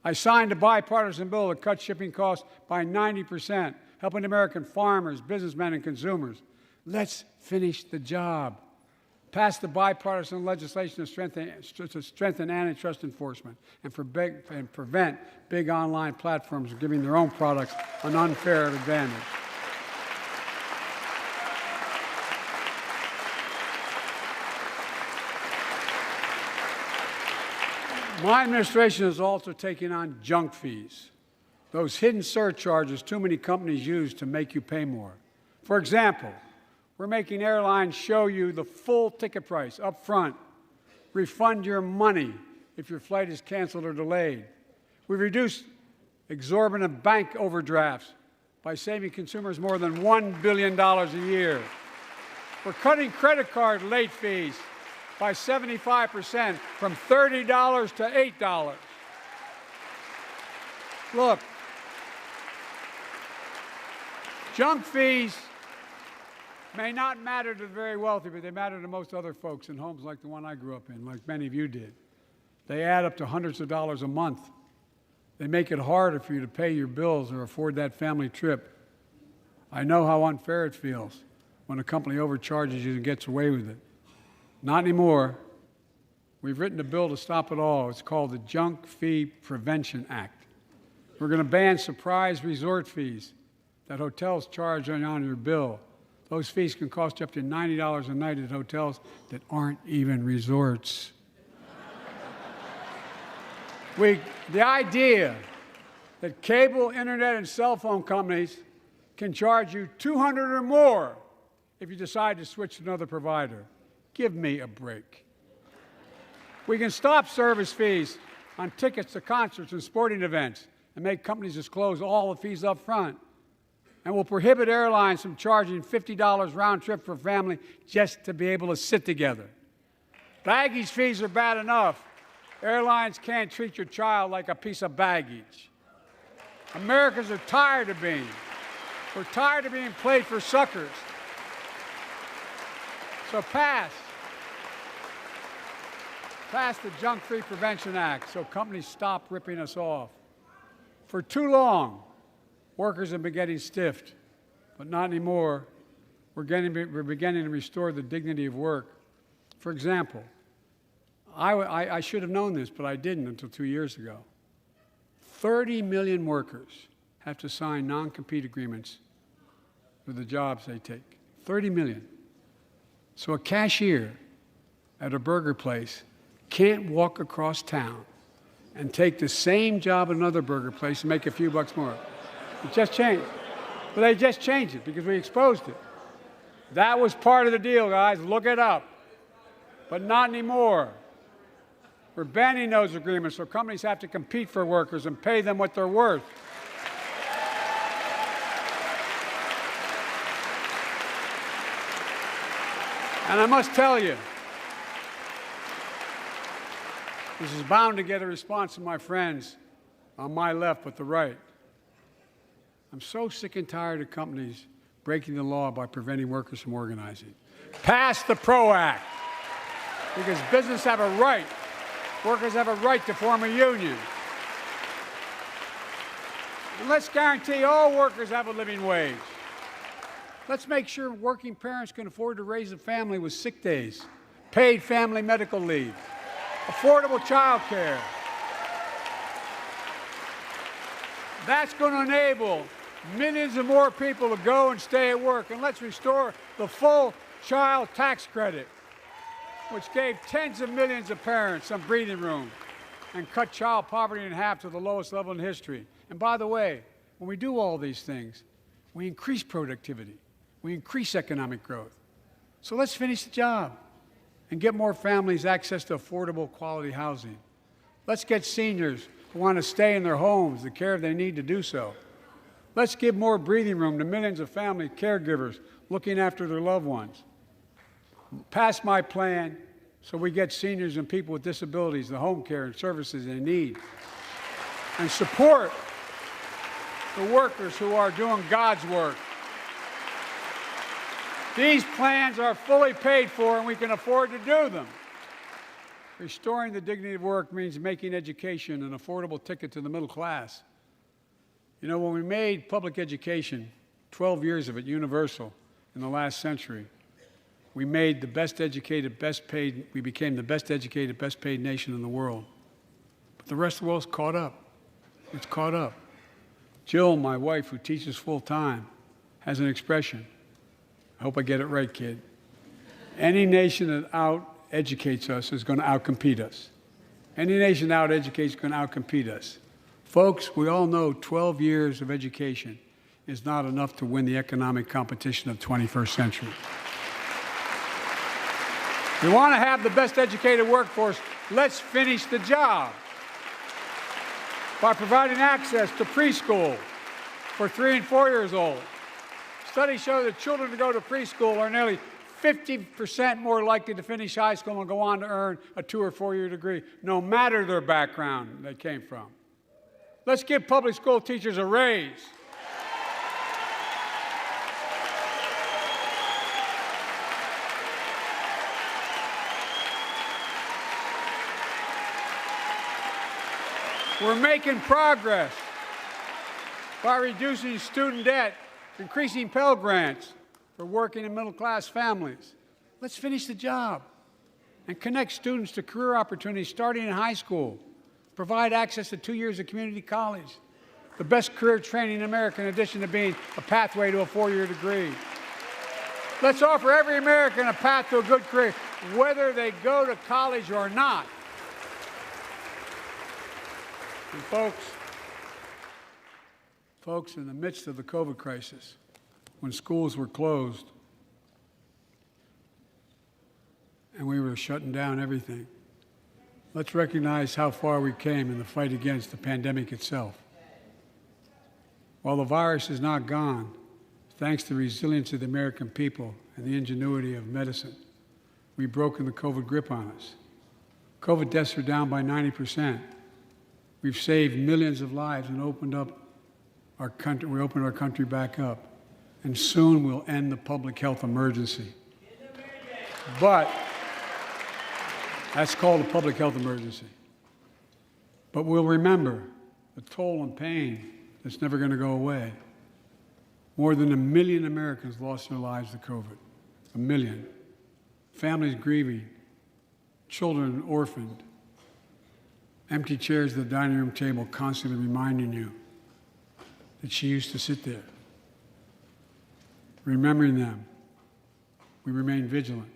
I signed a bipartisan bill that cut shipping costs by 90%, helping American farmers, businessmen, and consumers. Let's finish the job. Pass the bipartisan legislation to strengthen antitrust enforcement and prevent big online platforms from giving their own products an unfair advantage. My administration is also taking on junk fees, those hidden surcharges too many companies use to make you pay more. For example, we're making airlines show you the full ticket price up front, refund your money if your flight is canceled or delayed. We've reduced exorbitant bank overdrafts by saving consumers more than $1 billion a year. We're cutting credit card late fees by 75%, from $30 to $8. Look, junk fees may not matter to the very wealthy, but they matter to most other folks in homes like the one I grew up in, like many of you did. They add up to hundreds of dollars a month. They make it harder for you to pay your bills or afford that family trip. I know how unfair it feels when a company overcharges you and gets away with it. Not anymore. We've written a bill to stop it all. It's called the Junk Fee Prevention Act. We're going to ban surprise resort fees that hotels charge on your bill. Those fees can cost you up to $90 a night at hotels that aren't even resorts. The idea that cable, internet, and cell phone companies can charge you $200 or more if you decide to switch to another provider. Give me a break. We can stop service fees on tickets to concerts and sporting events and make companies disclose all the fees up front. And we'll prohibit airlines from charging $50 round trip for a family just to be able to sit together. Baggage fees are bad enough. Airlines can't treat your child like a piece of baggage. Americans are tired of being. We're tired of being played for suckers. So pass the Junk Fee Prevention Act so companies stop ripping us off. For too long, workers have been getting stiffed, but not anymore. We're beginning to restore the dignity of work. For example, I should have known this, but I didn't until 2 years ago. 30 million workers have to sign non-compete agreements for the jobs they take. 30 million. So a cashier at a burger place can't walk across town and take the same job at another burger place and make a few bucks more. It just changed. But they just changed it because we exposed it. That was part of the deal, guys. Look it up. But not anymore. We're banning those agreements, so companies have to compete for workers and pay them what they're worth. And I must tell you, this is bound to get a response from my friends on my left but the right. I'm so sick and tired of companies breaking the law by preventing workers from organizing. Pass the PRO Act, because business have a right, workers have a right to form a union. And let's guarantee all workers have a living wage. Let's make sure working parents can afford to raise a family with sick days, paid family medical leave, affordable child care. That's going to enable millions of more people to go and stay at work. And let's restore the full child tax credit, which gave tens of millions of parents some breathing room and cut child poverty in half to the lowest level in history. And by the way, when we do all these things, we increase productivity. We increase economic growth. So let's finish the job and get more families access to affordable, quality housing. Let's get seniors who want to stay in their homes the care they need to do so. Let's give more breathing room to millions of family caregivers looking after their loved ones. Pass my plan so we get seniors and people with disabilities the home care and services they need. And support the workers who are doing God's work. These plans are fully paid for, and we can afford to do them. Restoring the dignity of work means making education an affordable ticket to the middle class. You know, when we made public education, 12 years of it, universal in the last century, we made the best educated, best paid, we became the best educated, best paid nation in the world. But the rest of the world's caught up. It's caught up. Jill, my wife, who teaches full-time, has an expression. I hope I get it right, kid. Any nation that out-educates us is going to out-compete us. Any nation that out-educates is going to out-compete us. Folks, we all know 12 years of education is not enough to win the economic competition of the 21st century. We want to have the best educated workforce. Let's finish the job by providing access to preschool for 3 and 4 years old. Studies show that children who go to preschool are nearly 50% more likely to finish high school and go on to earn a 2- or 4-year degree, no matter their background they came from. Let's give public school teachers a raise. We're making progress by reducing student debt, increasing Pell Grants for working and middle-class families. Let's finish the job and connect students to career opportunities starting in high school. Provide access to 2 years of community college, the best career training in America in addition to being a pathway to a 4-year degree. Let's offer every American a path to a good career, whether they go to college or not. And folks, in the midst of the COVID crisis, when schools were closed and we were shutting down everything, let's recognize how far we came in the fight against the pandemic itself. While the virus is not gone, thanks to the resilience of the American people and the ingenuity of medicine, we've broken the COVID grip on us. COVID deaths are down by 90%. We've saved millions of lives and opened up our country. We opened our country back up, and soon we'll end the public health emergency. But that's called a public health emergency. But we'll remember the toll and pain that's never going to go away. More than 1 million Americans lost their lives to COVID. 1 million. Families grieving, children orphaned, empty chairs at the dining room table constantly reminding you that she used to sit there. Remembering them, we remain vigilant.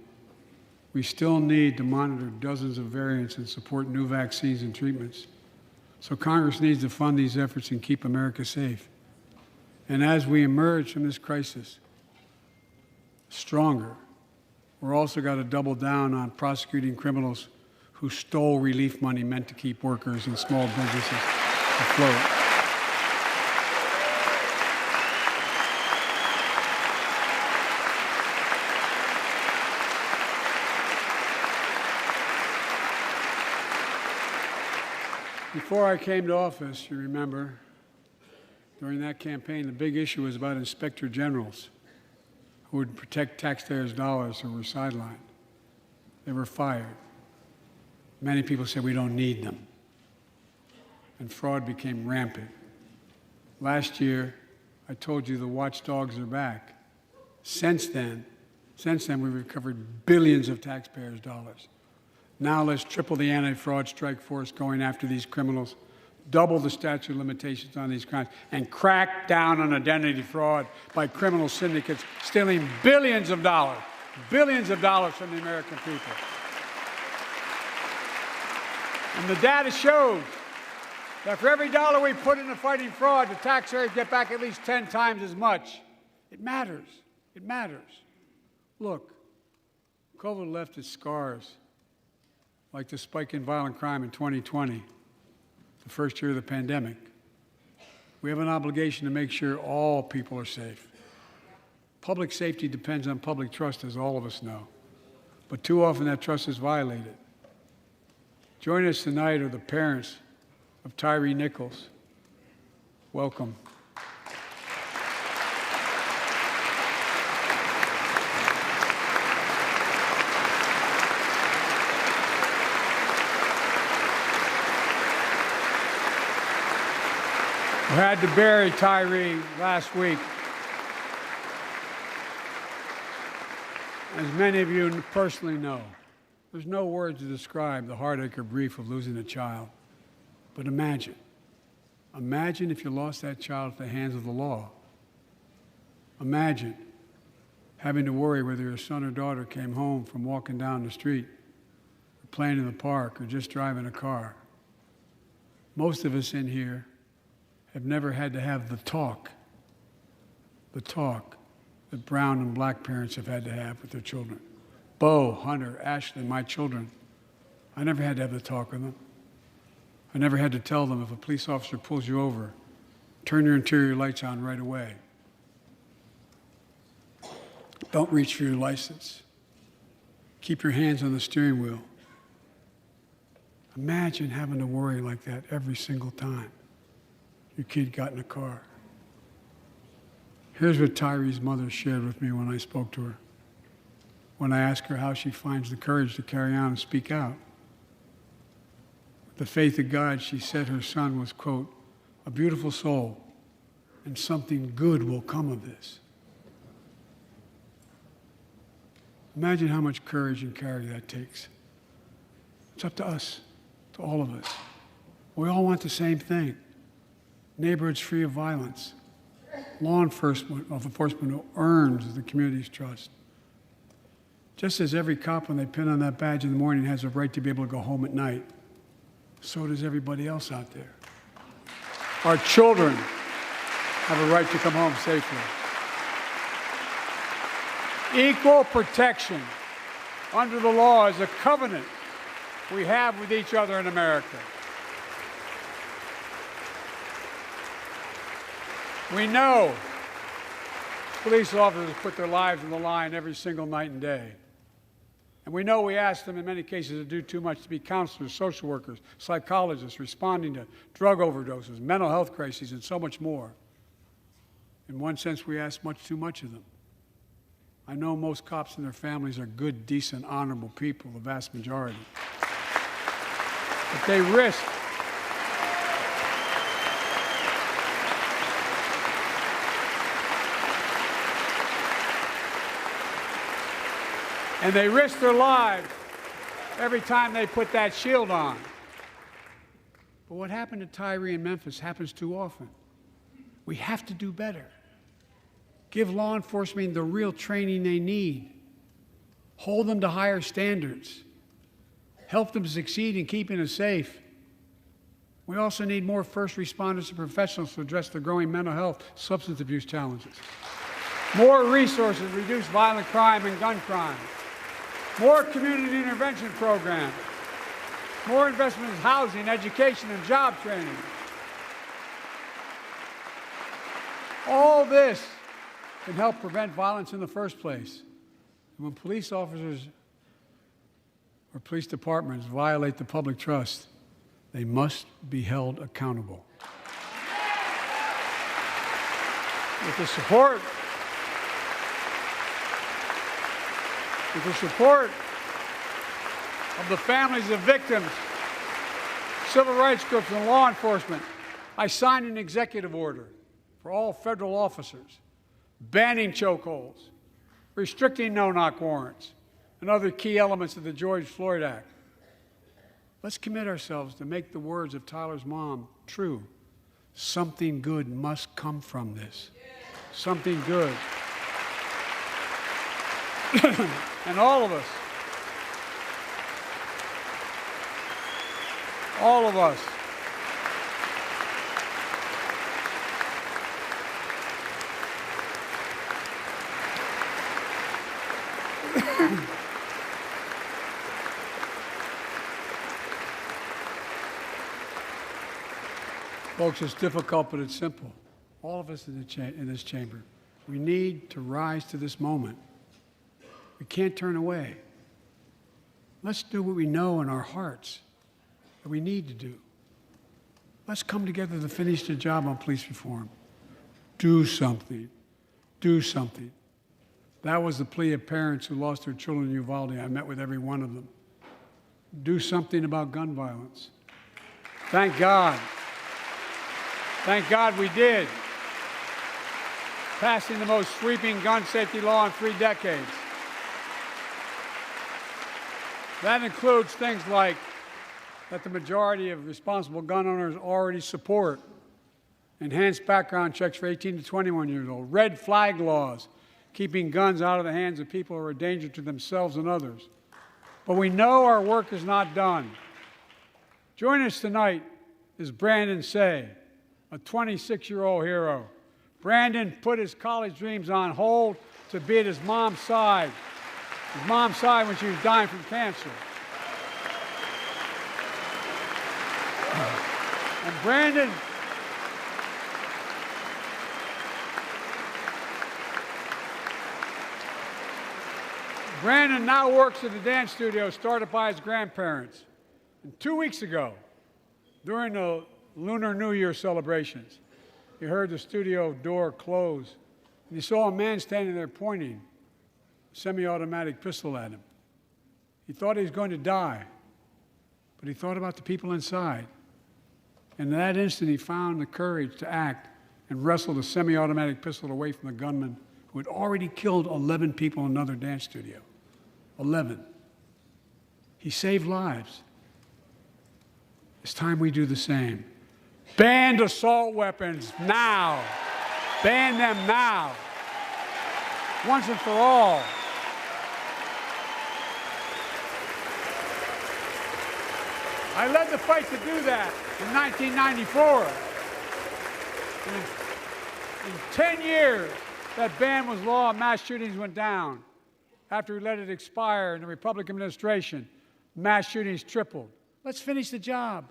We still need to monitor dozens of variants and support new vaccines and treatments. So Congress needs to fund these efforts and keep America safe. And as we emerge from this crisis stronger, we're also got to double down on prosecuting criminals who stole relief money meant to keep workers and small businesses afloat. Before I came to office, you remember, during that campaign, the big issue was about inspector generals who would protect taxpayers' dollars who were sidelined. They were fired. Many people said we don't need them. And fraud became rampant. Last year, I told you the watchdogs are back. Since then, we've recovered billions of taxpayers' dollars. Now let's triple the anti-fraud strike force going after these criminals, double the statute of limitations on these crimes, and crack down on identity fraud by criminal syndicates stealing billions of dollars from the American people. And the data shows that for every dollar we put into fighting fraud, the taxpayers get back at least 10 times as much. It matters. It matters. Look, COVID left its scars, like the spike in violent crime in 2020, the first year of the pandemic. We have an obligation to make sure all people are safe. Public safety depends on public trust, as all of us know. But too often that trust is violated. Joining us tonight are the parents of Tyree Nichols. Welcome. We had to bury Tyree last week. As many of you personally know, there's no words to describe the heartache or grief of losing a child. But imagine if you lost that child at the hands of the law. Imagine having to worry whether your son or daughter came home from walking down the street, or playing in the park, or just driving a car. Most of us in here have never had to have the talk that brown and black parents have had to have with their children. Bo, Hunter, Ashley, my children, I never had to have the talk with them. I never had to tell them if a police officer pulls you over, turn your interior lights on right away. Don't reach for your license. Keep your hands on the steering wheel. Imagine having to worry like that every single time your kid got in a car. Here's what Tyree's mother shared with me when I spoke to her. When I asked her how she finds the courage to carry on and speak out. With the faith of God, she said her son was, quote, a beautiful soul, and something good will come of this. Imagine how much courage and character that takes. It's up to us, to all of us. We all want the same thing. Neighborhoods free of violence. Law enforcement who earns the community's trust. Just as every cop, when they pin on that badge in the morning, has a right to be able to go home at night, so does everybody else out there. Our children have a right to come home safely. Equal protection under the law is a covenant we have with each other in America. We know police officers put their lives on the line every single night and day. And we know we ask them in many cases to do too much, to be counselors, social workers, psychologists, responding to drug overdoses, mental health crises, and so much more. In one sense, we ask much too much of them. I know most cops and their families are good, decent, honorable people, the vast majority. But they risk their lives every time they put that shield on. But what happened to Tyree in Memphis happens too often. We have to do better. Give law enforcement the real training they need. Hold them to higher standards. Help them succeed in keeping us safe. We also need more first responders and professionals to address the growing mental health, substance abuse challenges. More resources to reduce violent crime and gun crime. More community intervention programs. More investment in housing, education, and job training. All this can help prevent violence in the first place. And when police officers or police departments violate the public trust, they must be held accountable. With the support of the families of victims, civil rights groups, and law enforcement, I signed an executive order for all federal officers, banning chokeholds, restricting no-knock warrants, and other key elements of the George Floyd Act. Let's commit ourselves to make the words of Tyler's mom true. Something good must come from this. Something good. And all of us, folks, it's difficult, but it's simple. All of us in this chamber, we need to rise to this moment. We can't turn away. Let's do what we know in our hearts that we need to do. Let's come together to finish the job on police reform. Do something. Do something. That was the plea of parents who lost their children in Uvalde. I met with every one of them. Do something about gun violence. Thank God. Thank God we did. Passing the most sweeping gun safety law in 3 decades. That includes things like that the majority of responsible gun owners already support, enhanced background checks for 18 to 21 years old, red flag laws, keeping guns out of the hands of people who are a danger to themselves and others. But we know our work is not done. Joining us tonight is Brandon Say, a 26-year-old hero. Brandon put his college dreams on hold to be at his mom's side when she was dying from cancer. And Brandon now works at a dance studio started by his grandparents. And 2 weeks ago, during the Lunar New Year celebrations, he heard the studio door close, and he saw a man standing there pointing a semi-automatic pistol at him. He thought he was going to die, but he thought about the people inside. And in that instant, he found the courage to act and wrestled a semi-automatic pistol away from the gunman who had already killed 11 people in another dance studio. 11. He saved lives. It's time we do the same. Ban assault weapons now. Ban them now. Once and for all. I led the fight to do that in 1994. In 10 years, that ban was law and mass shootings went down. After we let it expire in the Republican administration, mass shootings tripled. Let's finish the job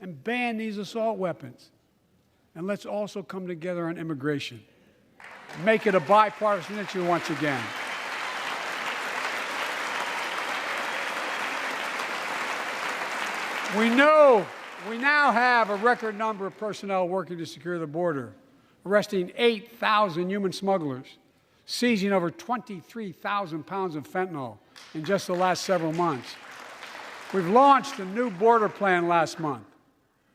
and ban these assault weapons. And let's also come together on immigration. Make it a bipartisan issue once again. We know we now have a record number of personnel working to secure the border, arresting 8,000 human smugglers, seizing over 23,000 pounds of fentanyl in just the last several months. We've launched a new border plan last month.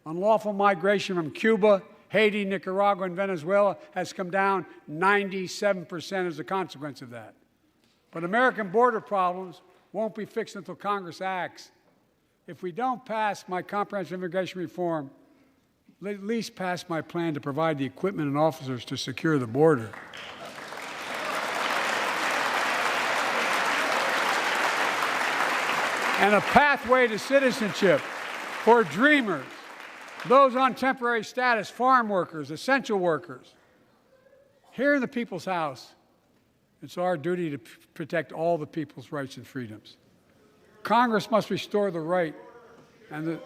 Unlawful migration from Cuba, Haiti, Nicaragua, and Venezuela has come down 97% as a consequence of that. But American border problems won't be fixed until Congress acts. If we don't pass my comprehensive immigration reform, at least pass my plan to provide the equipment and officers to secure the border. And a pathway to citizenship for dreamers, those on temporary status, farm workers, essential workers. Here in the People's House, it's our duty to protect all the people's rights and freedoms. Congress must restore the right and the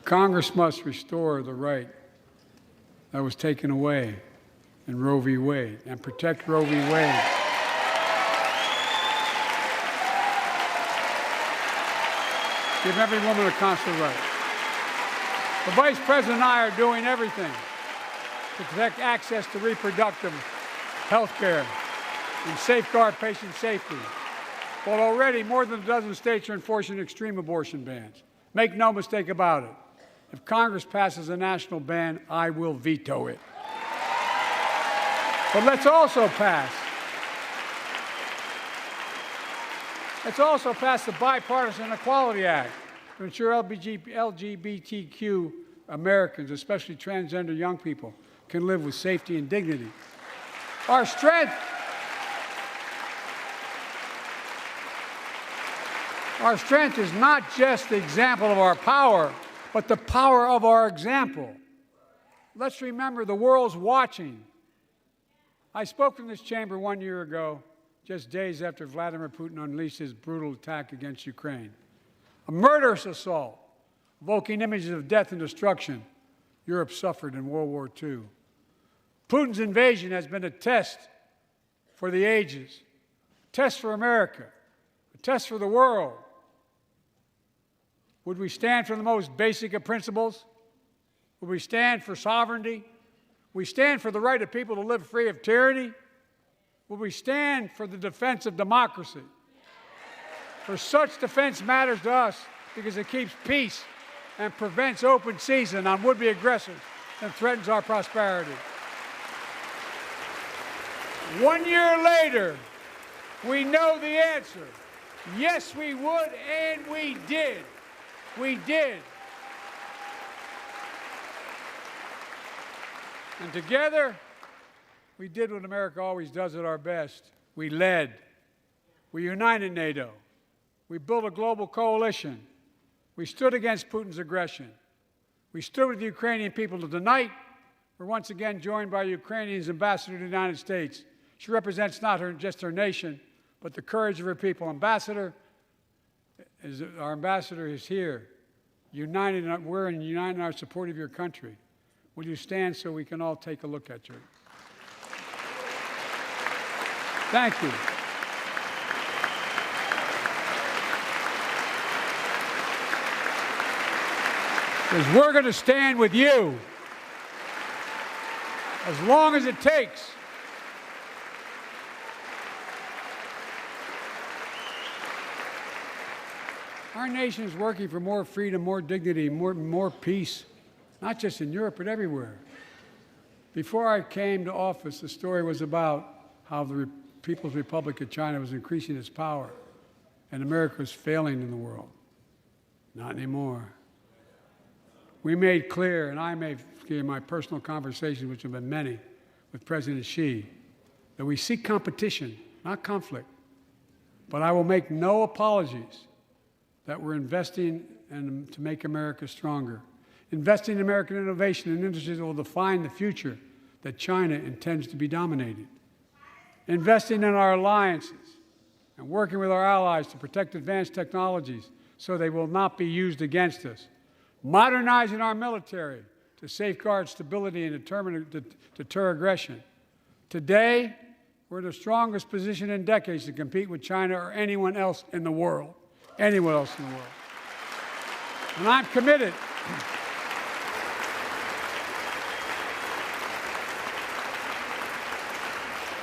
Congress must restore the right that was taken away in Roe v. Wade and protect Roe v. Wade. Give every woman a constitutional right. The Vice President and I are doing everything to protect access to reproductive health care and safeguard patient safety. But already more than a dozen states are enforcing extreme abortion bans. Make no mistake about it. If Congress passes a national ban, I will veto it. But let's also pass the Bipartisan Equality Act to ensure LGBTQ Americans, especially transgender young people, can live with safety and dignity. Our strength is not just the example of our power, but the power of our example. Let's remember the world's watching. I spoke in this chamber 1 year ago, just days after Vladimir Putin unleashed his brutal attack against Ukraine. A murderous assault, evoking images of death and destruction Europe suffered in World War II. Putin's invasion has been a test for the ages, a test for America, a test for the world. Would we stand for the most basic of principles? Would we stand for sovereignty? Would we stand for the right of people to live free of tyranny? Would we stand for the defense of democracy? For such defense matters to us because it keeps peace and prevents open season on would-be aggressors and threatens our prosperity. 1 year later, we know the answer. Yes, we would, and we did. We did. And together, we did what America always does at our best. We led. We united NATO. We built a global coalition. We stood against Putin's aggression. We stood with the Ukrainian people. Tonight, we're once again joined by Ukrainian's ambassador to the United States. She represents not just her nation, but the courage of her people. Our ambassador is here, united. We're united in our support of your country. Will you stand so we can all take a look at you? Thank you. Because we're going to stand with you as long as it takes. Our nation is working for more freedom, more dignity, more peace, not just in Europe, but everywhere. Before I came to office, the story was about how the People's Republic of China was increasing its power and America was failing in the world. Not anymore. We made clear, and I made clear in my personal conversations, which have been many, with President Xi, that we seek competition, not conflict. But I will make no apologies that we're investing to make America stronger. Investing in American innovation and industries that will define the future that China intends to be dominated. Investing in our alliances and working with our allies to protect advanced technologies so they will not be used against us. Modernizing our military to safeguard stability and deter aggression. Today, we're in the strongest position in decades to compete with China or anyone else in the world. Anyone else in the world. And I'm committed.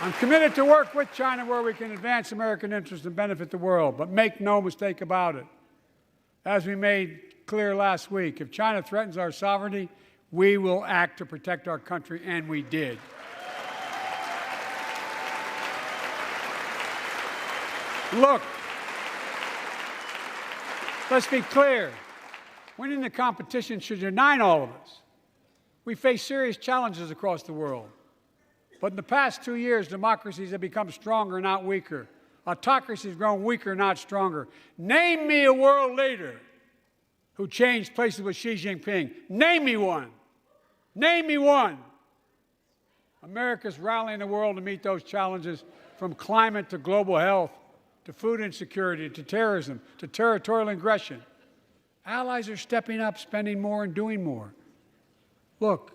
I'm committed to work with China where we can advance American interests and benefit the world. But make no mistake about it. As we made clear last week, if China threatens our sovereignty, we will act to protect our country, and we did. Look, let's be clear. Winning the competition should unite all of us. We face serious challenges across the world. But in the past 2 years, democracies have become stronger, not weaker. Autocracies have grown weaker, not stronger. Name me a world leader who changed places with Xi Jinping. Name me one. Name me one. America's rallying the world to meet those challenges, from climate to global health, to food insecurity, to terrorism, to territorial aggression. Allies are stepping up, spending more, and doing more. Look,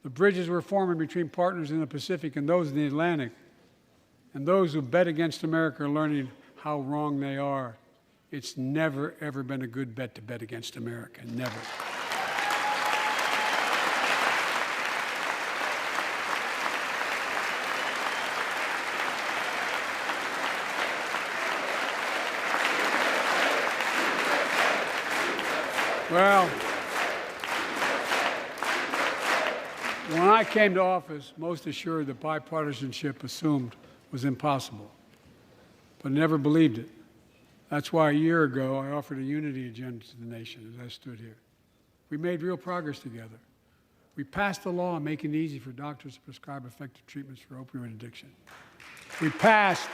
the bridges we're forming between partners in the Pacific and those in the Atlantic, and those who bet against America are learning how wrong they are. It's never, ever been a good bet to bet against America. Never. Well, when I came to office, most assured that bipartisanship assumed was impossible, but never believed it. That's why a year ago I offered a unity agenda to the nation as I stood here. We made real progress together. We passed a law making it easy for doctors to prescribe effective treatments for opioid addiction. We passed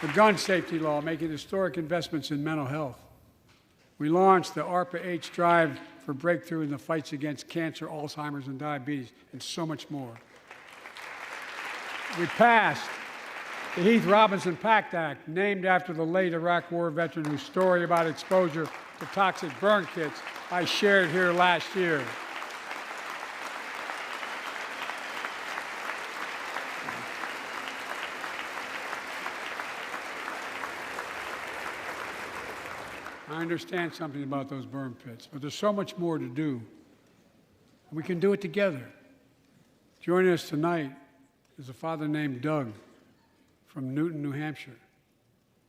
the gun safety law, making historic investments in mental health. We launched the ARPA-H drive for breakthrough in the fights against cancer, Alzheimer's, and diabetes, and so much more. We passed the Heath Robinson PACT Act, named after the late Iraq War veteran whose story about exposure to toxic burn kits I shared here last year. I understand something about those burn pits, but there's so much more to do. We can do it together. Joining us tonight is a father named Doug from Newton, New Hampshire.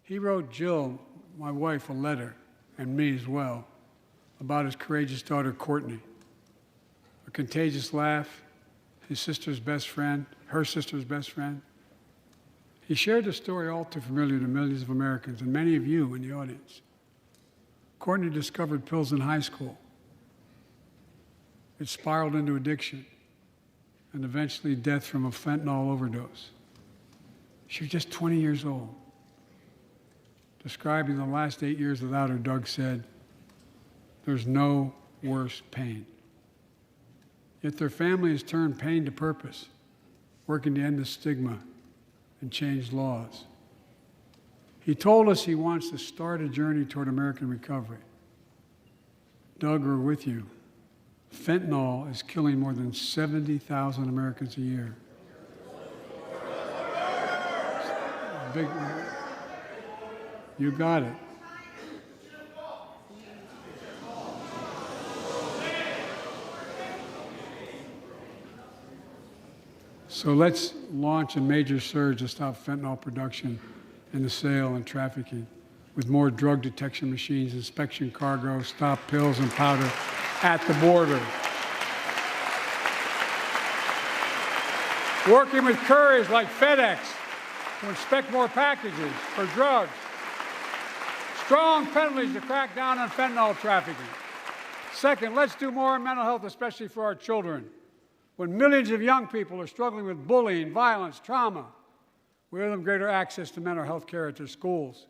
He wrote Jill, my wife, a letter, and me as well, about his courageous daughter, Courtney. A contagious laugh, his sister's best friend, her sister's best friend. He shared a story all too familiar to millions of Americans and many of you in the audience. Courtney discovered pills in high school. It spiraled into addiction and eventually death from a fentanyl overdose. She was just 20 years old. Describing the last 8 years without her, Doug said, "There's no worse pain." Yet their family has turned pain to purpose, working to end the stigma and change laws. He told us he wants to start a journey toward American recovery. Doug, we're with you. Fentanyl is killing more than 70,000 Americans a year. Big, you got it. So let's launch a major surge to stop fentanyl production and the sale and trafficking, with more drug detection machines, inspection cargo, stop pills and powder at the border. Working with couriers like FedEx to inspect more packages for drugs. Strong penalties to crack down on fentanyl trafficking. Second, let's do more on mental health, especially for our children. When millions of young people are struggling with bullying, violence, trauma, we owe them greater access to mental health care at their schools.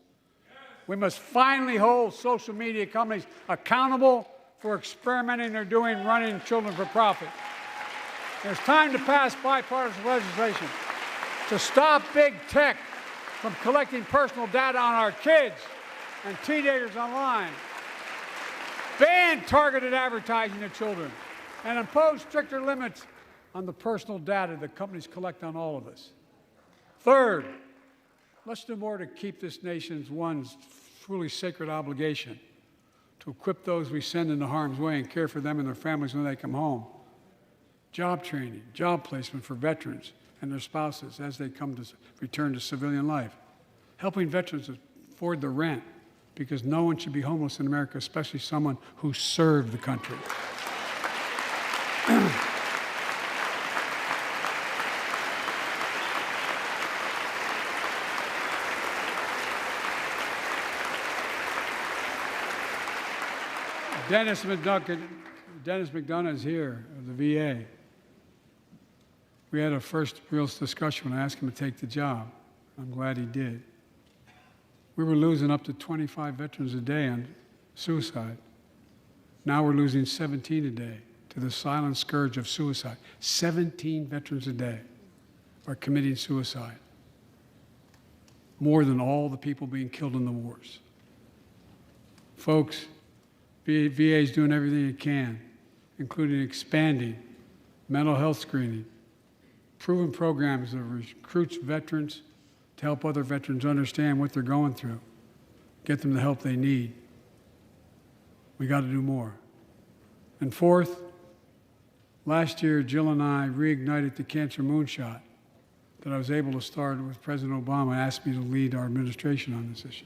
We must finally hold social media companies accountable for experimenting they're doing running children for profit. There's time to pass bipartisan legislation to stop big tech from collecting personal data on our kids and teenagers online, ban targeted advertising to children, and impose stricter limits on the personal data that companies collect on all of us. Third, let's do more to keep this nation's one truly sacred obligation, to equip those we send into harm's way and care for them and their families when they come home. Job training, job placement for veterans and their spouses as they come to return to civilian life. Helping veterans afford the rent, because no one should be homeless in America, especially someone who served the country. Dennis McDonough is here of the VA. We had a first real discussion when I asked him to take the job. I'm glad he did. We were losing up to 25 veterans a day on suicide. Now we're losing 17 a day to the silent scourge of suicide. 17 veterans a day are committing suicide. More than all the people being killed in the wars. Folks, VA is doing everything it can, including expanding mental health screening, proven programs that recruits veterans to help other veterans understand what they're going through, get them the help they need. We got to do more. And fourth, last year, Jill and I reignited the cancer moonshot that I was able to start with President Obama asked me to lead our administration on this issue.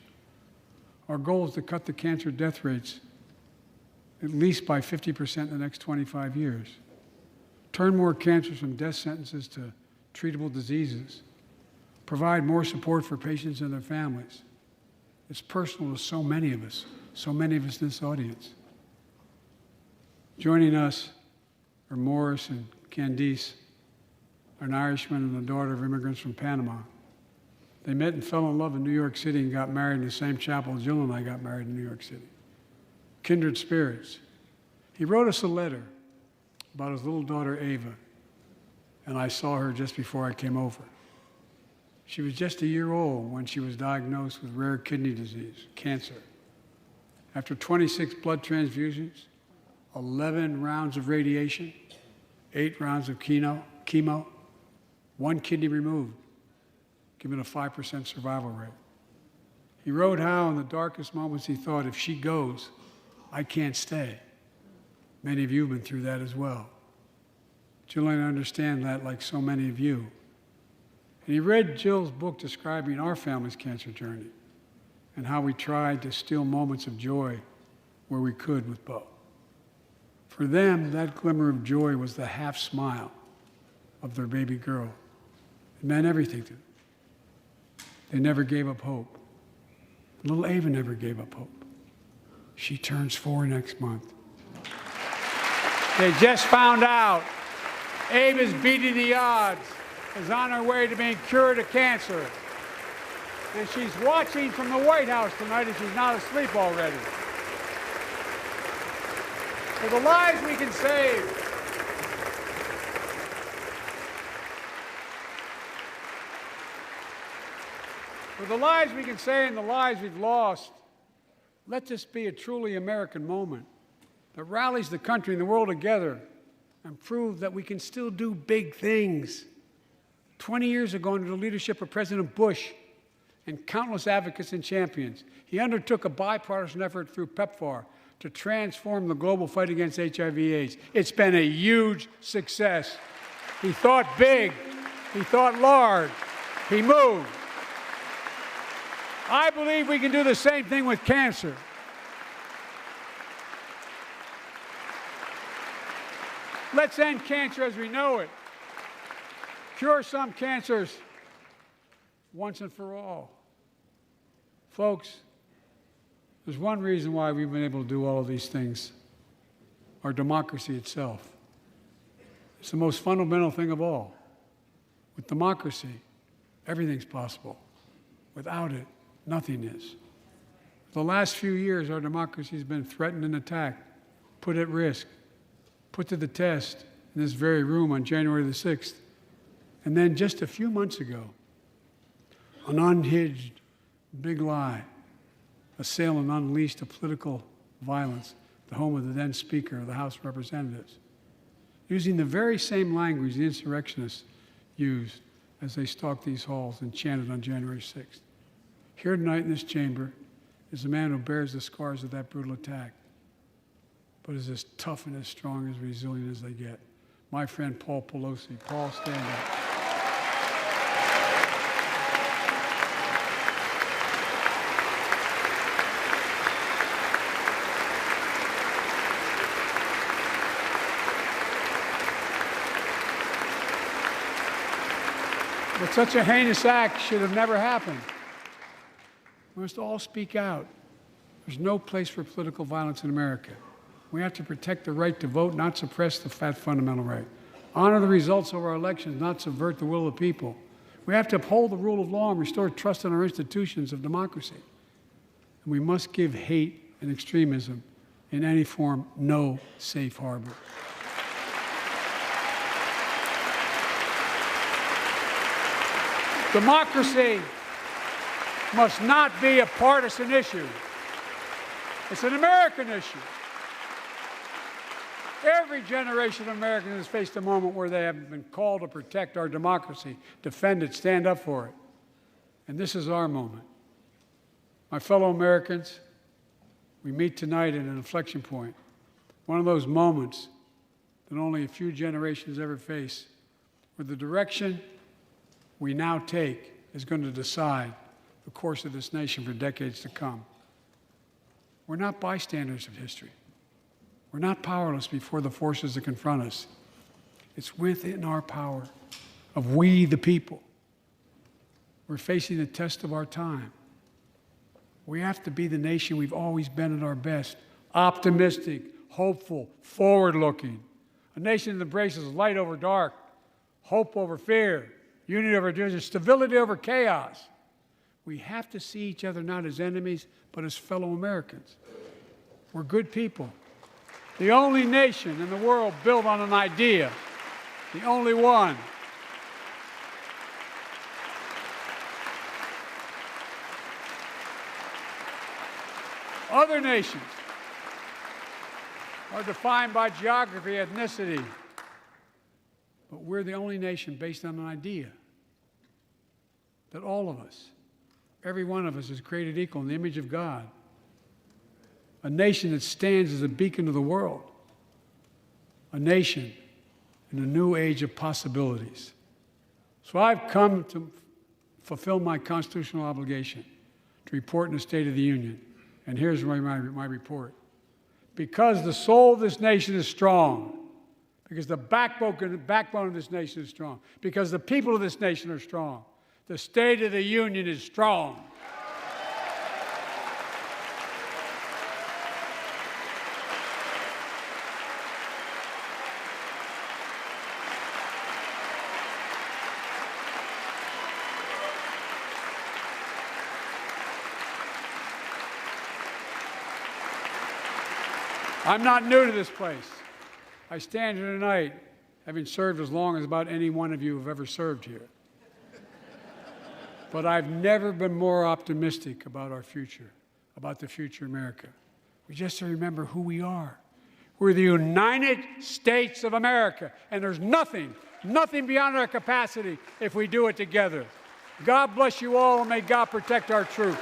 Our goal is to cut the cancer death rates at least by 50% in the next 25 years. Turn more cancers from death sentences to treatable diseases. Provide more support for patients and their families. It's personal to so many of us in this audience. Joining us are Morris and Candice, an Irishman and the daughter of immigrants from Panama. They met and fell in love in New York City and got married in the same chapel Jill and I got married in New York City. Kindred spirits. He wrote us a letter about his little daughter, Ava, and I saw her just before I came over. She was just a year old when she was diagnosed with rare kidney disease, cancer. After 26 blood transfusions, 11 rounds of radiation, 8 rounds of chemo, 1 kidney removed, giving a 5% survival rate. He wrote how in the darkest moments he thought, if she goes, I can't stay. Many of you have been through that as well. Jill and I understand that like so many of you. And he read Jill's book describing our family's cancer journey and how we tried to steal moments of joy where we could with Bo. For them, that glimmer of joy was the half smile of their baby girl. It meant everything to them. They never gave up hope. Little Ava never gave up hope. She turns 4 next month. They just found out Ava's beating the odds, is on her way to being cured of cancer. And she's watching from the White House tonight and she's not asleep already. For the lives we can save. For the lives we can save and the lives we've lost, let this be a truly American moment that rallies the country and the world together and proves that we can still do big things. 20 years ago, under the leadership of President Bush and countless advocates and champions, he undertook a bipartisan effort through PEPFAR to transform the global fight against HIV/AIDS. It's been a huge success. He thought big. He thought large. He moved. I believe we can do the same thing with cancer. Let's end cancer as we know it. Cure some cancers once and for all. Folks, there's one reason why we've been able to do all of these things. Our democracy itself. It's the most fundamental thing of all. With democracy, everything's possible. Without it, nothing is. For the last few years, our democracy has been threatened and attacked, put at risk, put to the test in this very room on January the 6th. And then just a few months ago, an unhinged big lie assailed and unleashed a political violence, the home of the then Speaker of the House of Representatives, using the very same language the insurrectionists used as they stalked these halls and chanted on January 6th. Here tonight in this chamber is a man who bears the scars of that brutal attack, but is as tough and as strong and as resilient as they get. My friend Paul Pelosi. Paul, stand up. But such a heinous act should have never happened. We must all speak out. There's no place for political violence in America. We have to protect the right to vote, not suppress that fundamental right. Honor the results of our elections, not subvert the will of the people. We have to uphold the rule of law and restore trust in our institutions of democracy. And we must give hate and extremism in any form no safe harbor. Democracy must not be a partisan issue. It's an American issue. Every generation of Americans has faced a moment where they have been called to protect our democracy, defend it, stand up for it. And this is our moment. My fellow Americans, we meet tonight at an inflection point, one of those moments that only a few generations ever face, where the direction we now take is going to decide the course of this nation for decades to come. We're not bystanders of history. We're not powerless before the forces that confront us. It's within our power of we, the people. We're facing the test of our time. We have to be the nation we've always been at our best, optimistic, hopeful, forward-looking. A nation that embraces light over dark, hope over fear, unity over division, stability over chaos. We have to see each other not as enemies, but as fellow Americans. We're good people. The only nation in the world built on an idea, the only one. Other nations are defined by geography, ethnicity, but we're the only nation based on an idea that all of us, every one of us, is created equal in the image of God. A nation that stands as a beacon of the world. A nation in a new age of possibilities. So I've come to fulfill my constitutional obligation to report in the State of the Union. And here's my report. Because the soul of this nation is strong, because the backbone of this nation is strong, because the people of this nation are strong, the State of the Union is strong. I'm not new to this place. I stand here tonight having served as long as about any one of you have ever served here. But I've never been more optimistic about our future, about the future of America. We just have to remember who we are. We're the United States of America, and there's nothing beyond our capacity if we do it together. God bless you all, and may God protect our troops.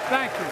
Thank you.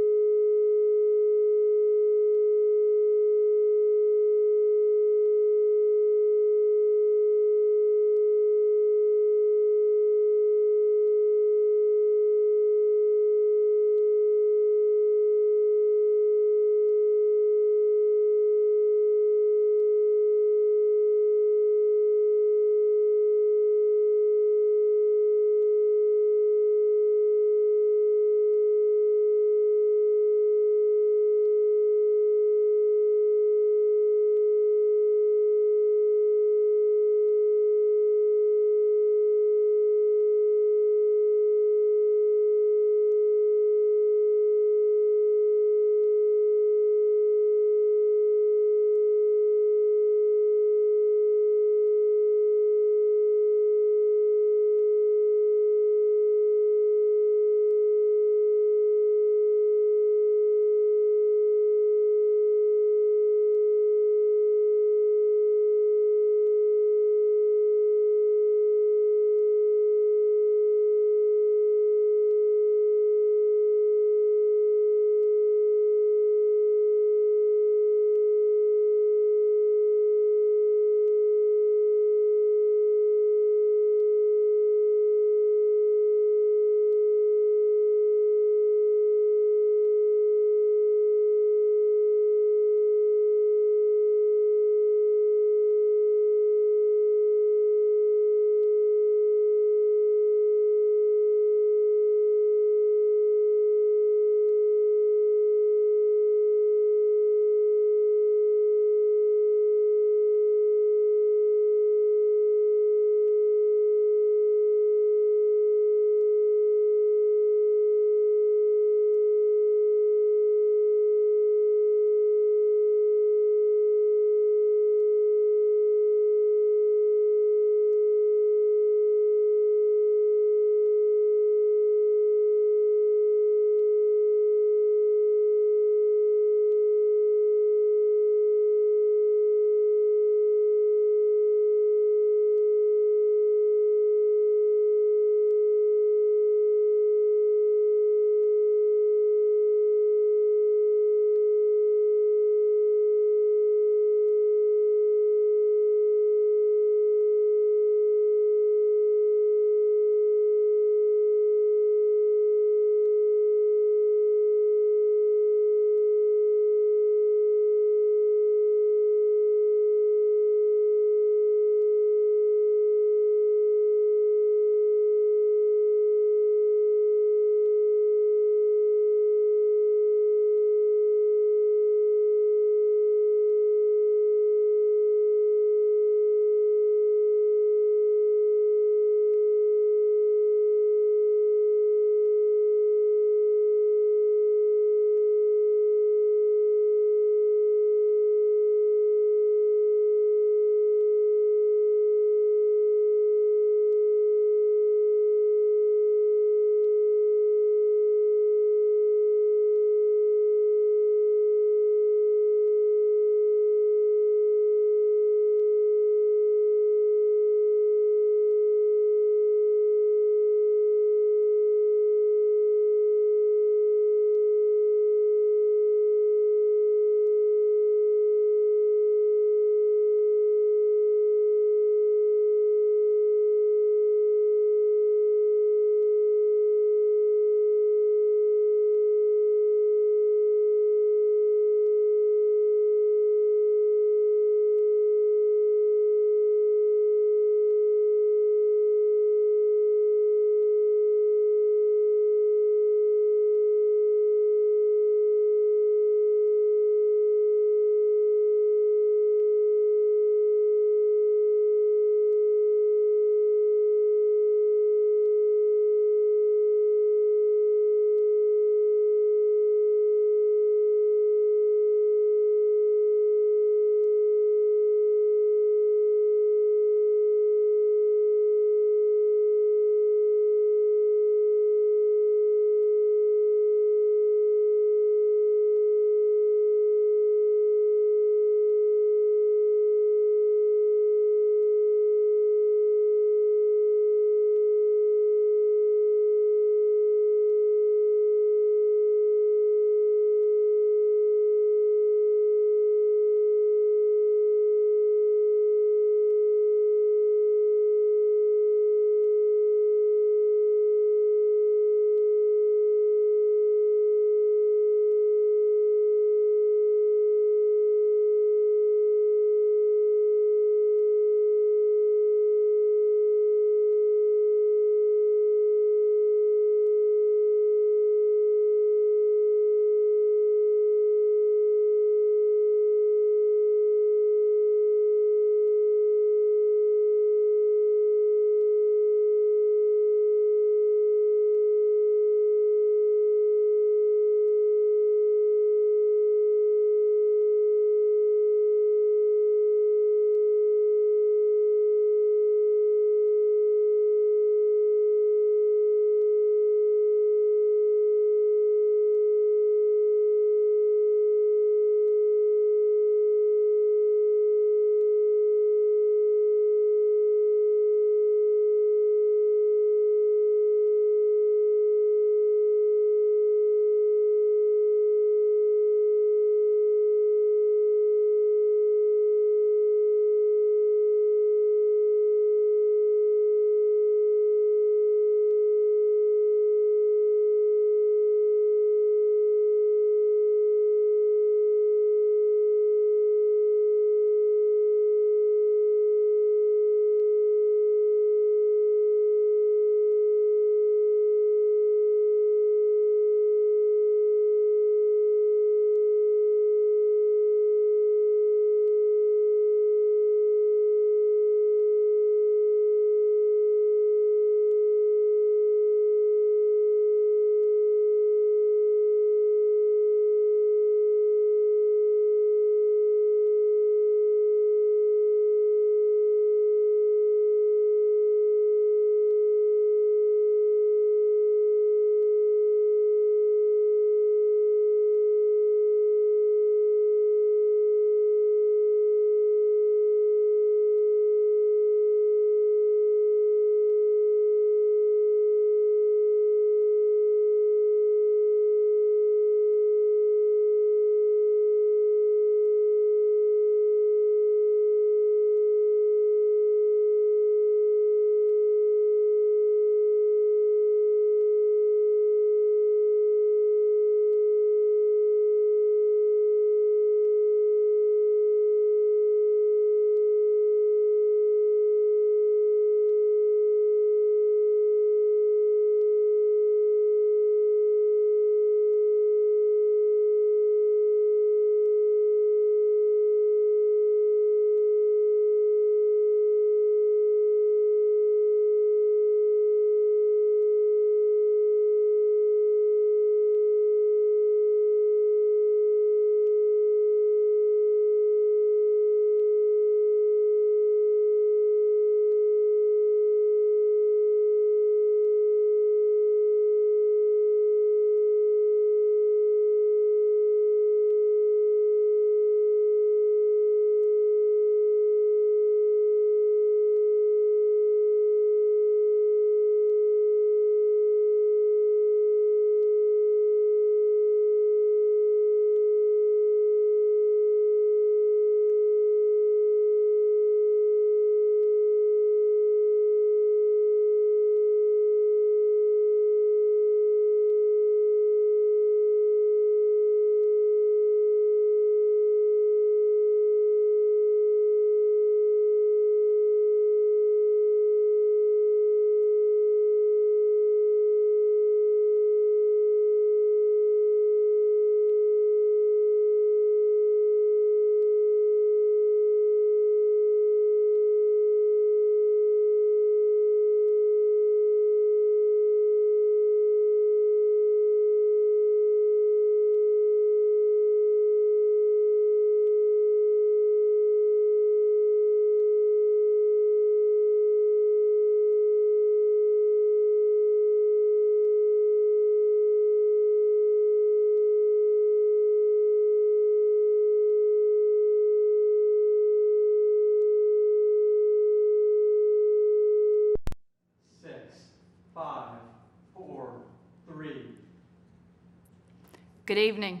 Good evening.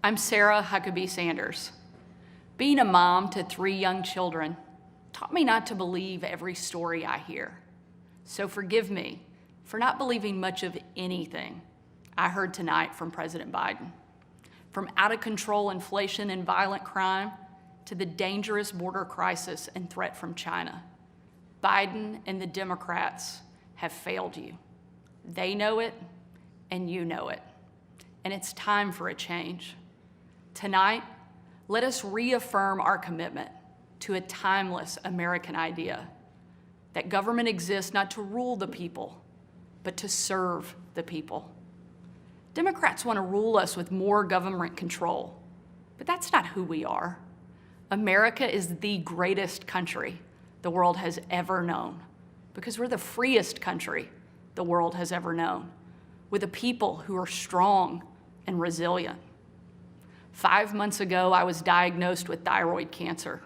I'm Sarah Huckabee Sanders. Being a mom to 3 young children taught me not to believe every story I hear. So forgive me for not believing much of anything I heard tonight from President Biden. From out-of-control inflation and violent crime to the dangerous border crisis and threat from China, Biden and the Democrats have failed you. They know it, and you know it. And it's time for a change. Tonight, let us reaffirm our commitment to a timeless American idea that government exists not to rule the people, but to serve the people. Democrats want to rule us with more government control, but that's not who we are. America is the greatest country the world has ever known because we're the freest country the world has ever known, with a people who are strong and resilient. 5 months ago, I was diagnosed with thyroid cancer.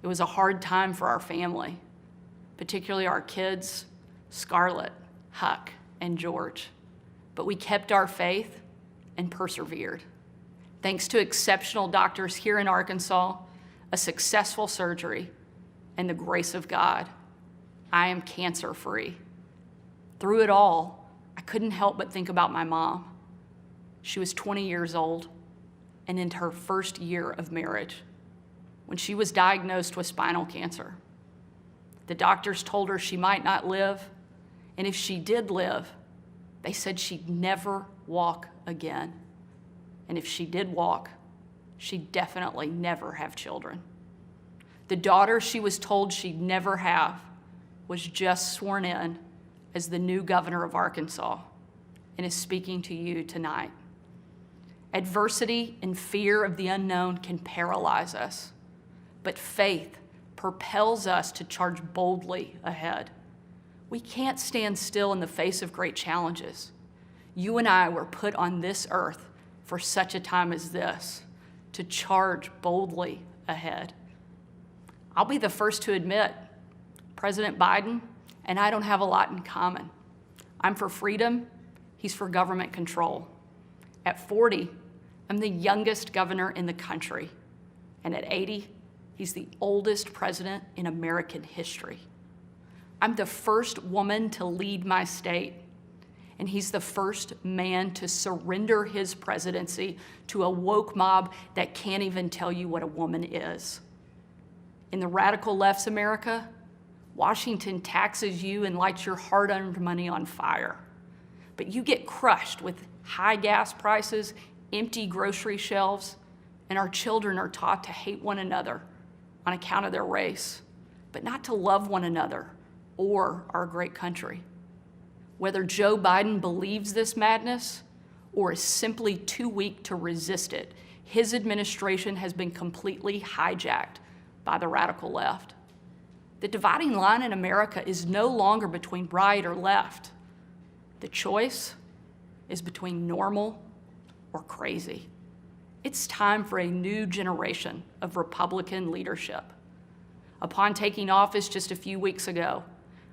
It was a hard time for our family, particularly our kids, Scarlett, Huck, and George. But we kept our faith and persevered. Thanks to exceptional doctors here in Arkansas, a successful surgery, and the grace of God, I am cancer-free. Through it all, I couldn't help but think about my mom. She was 20 years old and in her first year of marriage when she was diagnosed with spinal cancer. The doctors told her she might not live, and if she did live, they said she'd never walk again. And if she did walk, she'd definitely never have children. The daughter she was told she'd never have was just sworn in as the new governor of Arkansas and is speaking to you tonight. Adversity and fear of the unknown can paralyze us, but faith propels us to charge boldly ahead. We can't stand still in the face of great challenges. You and I were put on this earth for such a time as this, to charge boldly ahead. I'll be the first to admit, President Biden and I don't have a lot in common. I'm for freedom, he's for government control. At 40, I'm the youngest governor in the country. And at 80, he's the oldest president in American history. I'm the first woman to lead my state, and he's the first man to surrender his presidency to a woke mob that can't even tell you what a woman is. In the radical left's America, Washington taxes you and lights your hard-earned money on fire. But you get crushed with high gas prices, empty grocery shelves, and our children are taught to hate one another on account of their race, but not to love one another or our great country. Whether Joe Biden believes this madness or is simply too weak to resist it, his administration has been completely hijacked by the radical left. The dividing line in America is no longer between right or left. The choice is between normal or crazy. It's time for a new generation of Republican leadership. Upon taking office just a few weeks ago,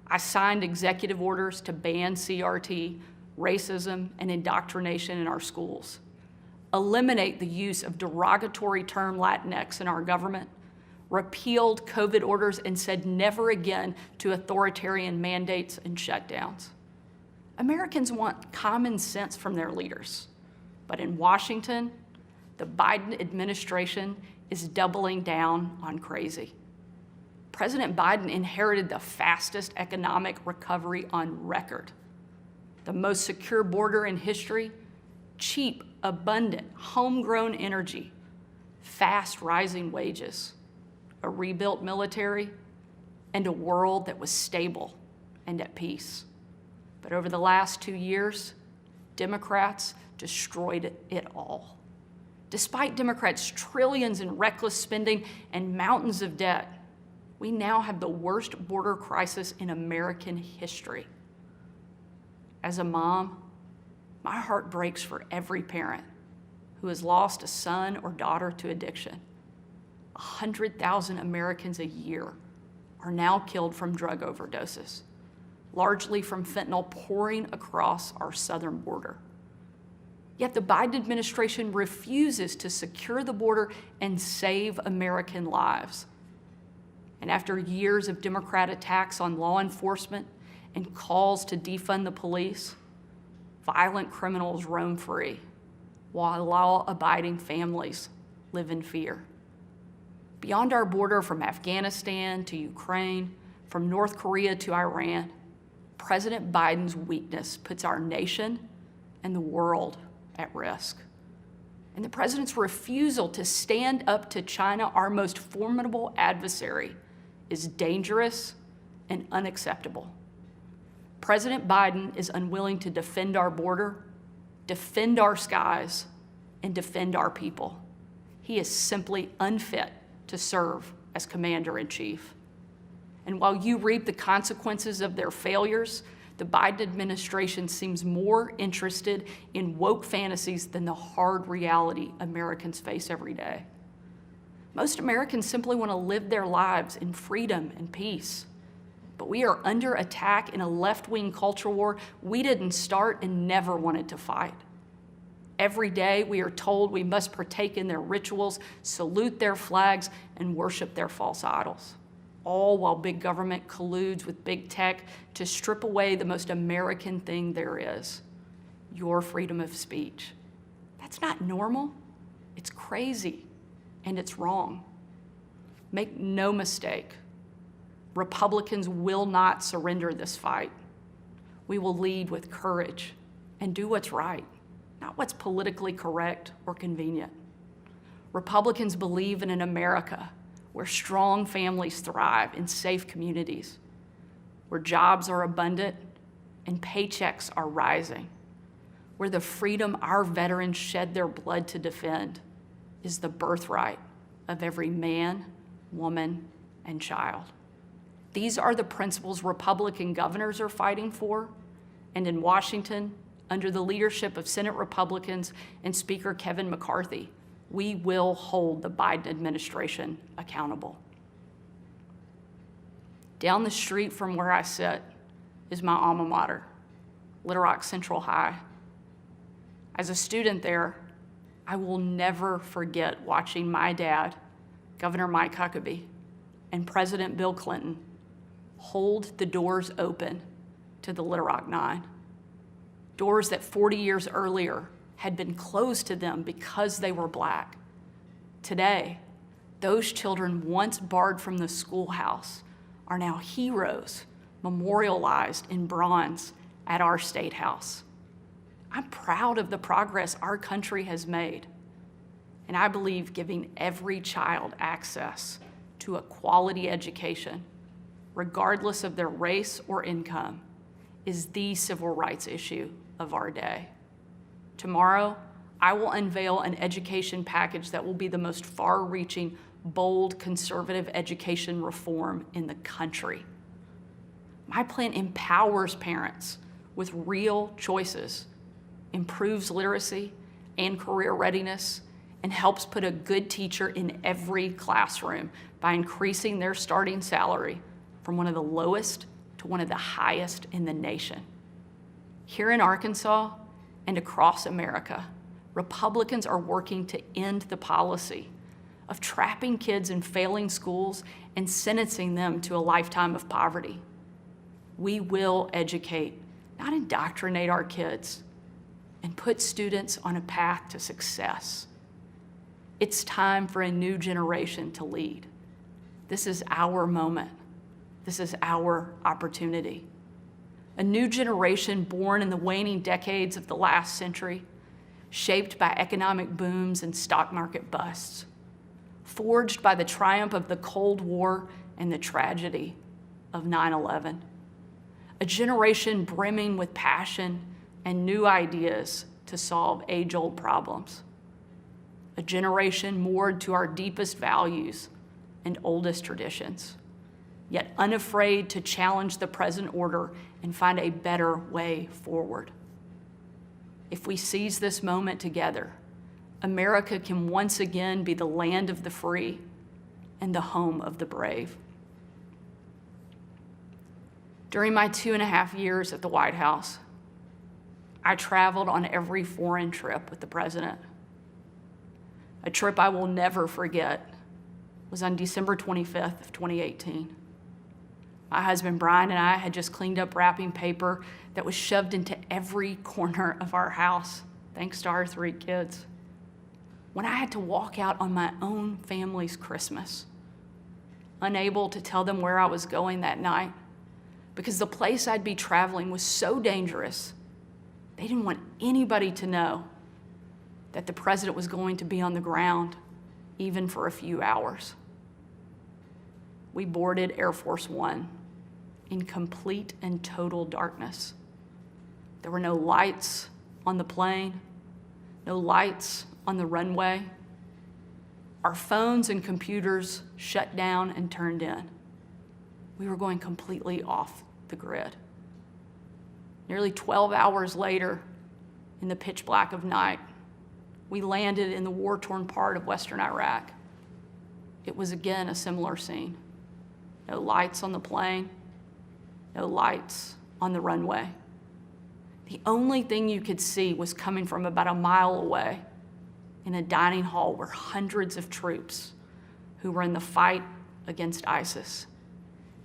I signed executive orders to ban CRT, racism, and indoctrination in our schools, eliminate the use of derogatory term Latinx in our government, repealed COVID orders, and said never again to authoritarian mandates and shutdowns. Americans want common sense from their leaders, but in Washington, the Biden administration is doubling down on crazy. President Biden inherited the fastest economic recovery on record, the most secure border in history, cheap, abundant, homegrown energy, fast rising wages, a rebuilt military, and a world that was stable and at peace. But over the last 2 years, Democrats destroyed it all. Despite Democrats' trillions in reckless spending and mountains of debt, we now have the worst border crisis in American history. As a mom, my heart breaks for every parent who has lost a son or daughter to addiction. 100,000 Americans a year are now killed from drug overdoses, largely from fentanyl pouring across our southern border. Yet the Biden administration refuses to secure the border and save American lives. And after years of Democrat attacks on law enforcement and calls to defund the police, violent criminals roam free, while law-abiding families live in fear. Beyond our border, from Afghanistan to Ukraine, from North Korea to Iran, President Biden's weakness puts our nation and the world at risk. And the president's refusal to stand up to China, our most formidable adversary, is dangerous and unacceptable. President Biden is unwilling to defend our border, defend our skies, and defend our people. He is simply unfit to serve as commander-in-chief. And while you reap the consequences of their failures, the Biden administration seems more interested in woke fantasies than the hard reality Americans face every day. Most Americans simply want to live their lives in freedom and peace. But we are under attack in a left-wing culture war we didn't start and never wanted to fight. Every day we are told we must partake in their rituals, salute their flags, and worship their false idols, all while big government colludes with big tech to strip away the most American thing there is, your freedom of speech. That's not normal. It's crazy, and it's wrong. Make no mistake, Republicans will not surrender this fight. We will lead with courage and do what's right, not what's politically correct or convenient. Republicans believe in an America where strong families thrive in safe communities, where jobs are abundant and paychecks are rising, where the freedom our veterans shed their blood to defend is the birthright of every man, woman, and child. These are the principles Republican governors are fighting for, and in Washington, under the leadership of Senate Republicans and Speaker Kevin McCarthy, we will hold the Biden administration accountable. Down the street from where I sit is my alma mater, Little Rock Central High. As a student there, I will never forget watching my dad, Governor Mike Huckabee, and President Bill Clinton hold the doors open to the Little Rock Nine. Doors that 40 years earlier had been closed to them because they were Black. Today, those children once barred from the schoolhouse are now heroes memorialized in bronze at our State House. I'm proud of the progress our country has made, and I believe giving every child access to a quality education, regardless of their race or income, is the civil rights issue of our day. Tomorrow, I will unveil an education package that will be the most far-reaching, bold, conservative education reform in the country. My plan empowers parents with real choices, improves literacy and career readiness, and helps put a good teacher in every classroom by increasing their starting salary from one of the lowest to one of the highest in the nation. Here in Arkansas and across America, Republicans are working to end the policy of trapping kids in failing schools and sentencing them to a lifetime of poverty. We will educate, not indoctrinate our kids, and put students on a path to success. It's time for a new generation to lead. This is our moment. This is our opportunity. A new generation born in the waning decades of the last century, shaped by economic booms and stock market busts, forged by the triumph of the Cold War and the tragedy of 9/11. A generation brimming with passion and new ideas to solve age-old problems. A generation moored to our deepest values and oldest traditions, yet unafraid to challenge the present order and find a better way forward. If we seize this moment together, America can once again be the land of the free and the home of the brave. During my 2.5 years at the White House, I traveled on every foreign trip with the president. A trip I will never forget was on December 25th of 2018. My husband Brian and I had just cleaned up wrapping paper that was shoved into every corner of our house, thanks to our 3 kids. When I had to walk out on my own family's Christmas, unable to tell them where I was going that night, because the place I'd be traveling was so dangerous, they didn't want anybody to know that the president was going to be on the ground, even for a few hours. We boarded Air Force One in complete and total darkness. There were no lights on the plane, no lights on the runway. Our phones and computers shut down and turned in. We were going completely off the grid. Nearly 12 hours later, in the pitch black of night, we landed in the war-torn part of Western Iraq. It was again a similar scene. No lights on the plane, no lights on the runway. The only thing you could see was coming from about a mile away in a dining hall where hundreds of troops who were in the fight against ISIS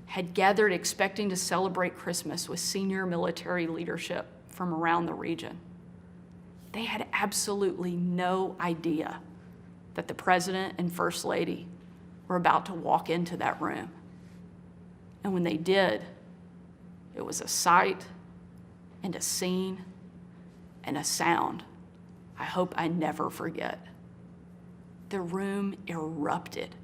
had gathered expecting to celebrate Christmas with senior military leadership from around the region. They had absolutely no idea that the president and first lady were about to walk into that room. And when they did, it was a sight and a scene and a sound I hope I never forget. The room erupted.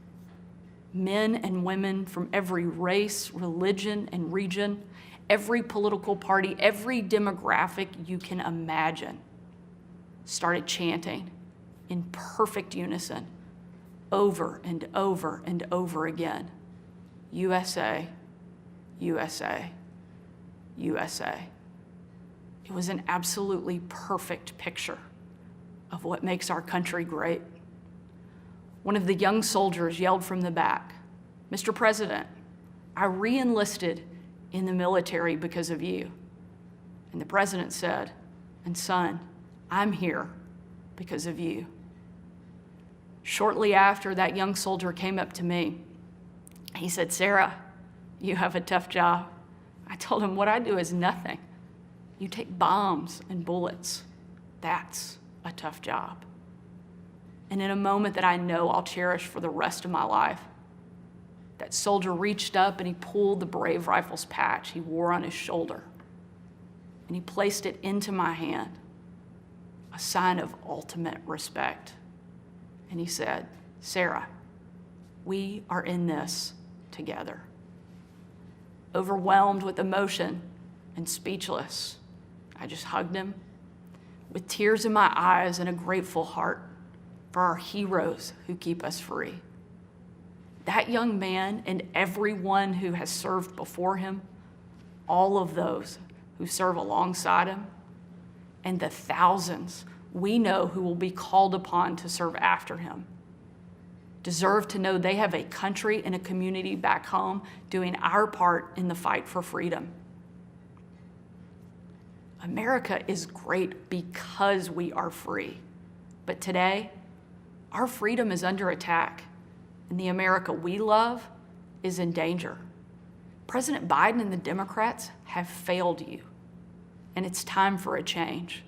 Men and women from every race, religion, and region, every political party, every demographic you can imagine, started chanting in perfect unison over and over and over again, USA, USA, USA. It was an absolutely perfect picture of what makes our country great. One of the young soldiers yelled from the back, "Mr. President, I re-enlisted in the military because of you." And the president said, "And son, I'm here because of you." Shortly after, that young soldier came up to me. He said, "Sarah, you have a tough job." I told him, "What I do is nothing. You take bombs and bullets. That's a tough job." And in a moment that I know I'll cherish for the rest of my life, that soldier reached up and he pulled the Brave Rifles patch he wore on his shoulder, and he placed it into my hand, a sign of ultimate respect. And he said, "Sarah, we are in this together." Overwhelmed with emotion and speechless, I just hugged him with tears in my eyes and a grateful heart for our heroes who keep us free. That young man and everyone who has served before him, all of those who serve alongside him, and the thousands we know who will be called upon to serve after him, deserve to know they have a country and a community back home doing our part in the fight for freedom. America is great because we are free. But today, our freedom is under attack, and the America we love is in danger. President Biden and the Democrats have failed you, and it's time for a change.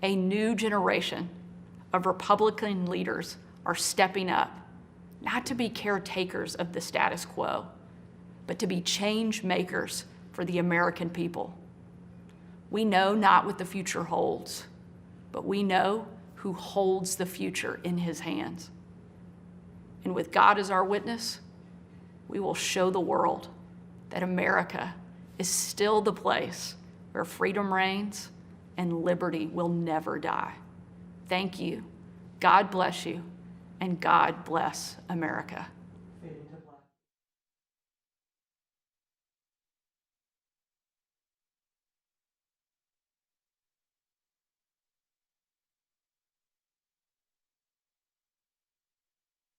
A new generation of Republican leaders are stepping up, not to be caretakers of the status quo, but to be change makers for the American people. We know not what the future holds, but we know who holds the future in his hands. And with God as our witness, we will show the world that America is still the place where freedom reigns and liberty will never die. Thank you. God bless you, and God bless America.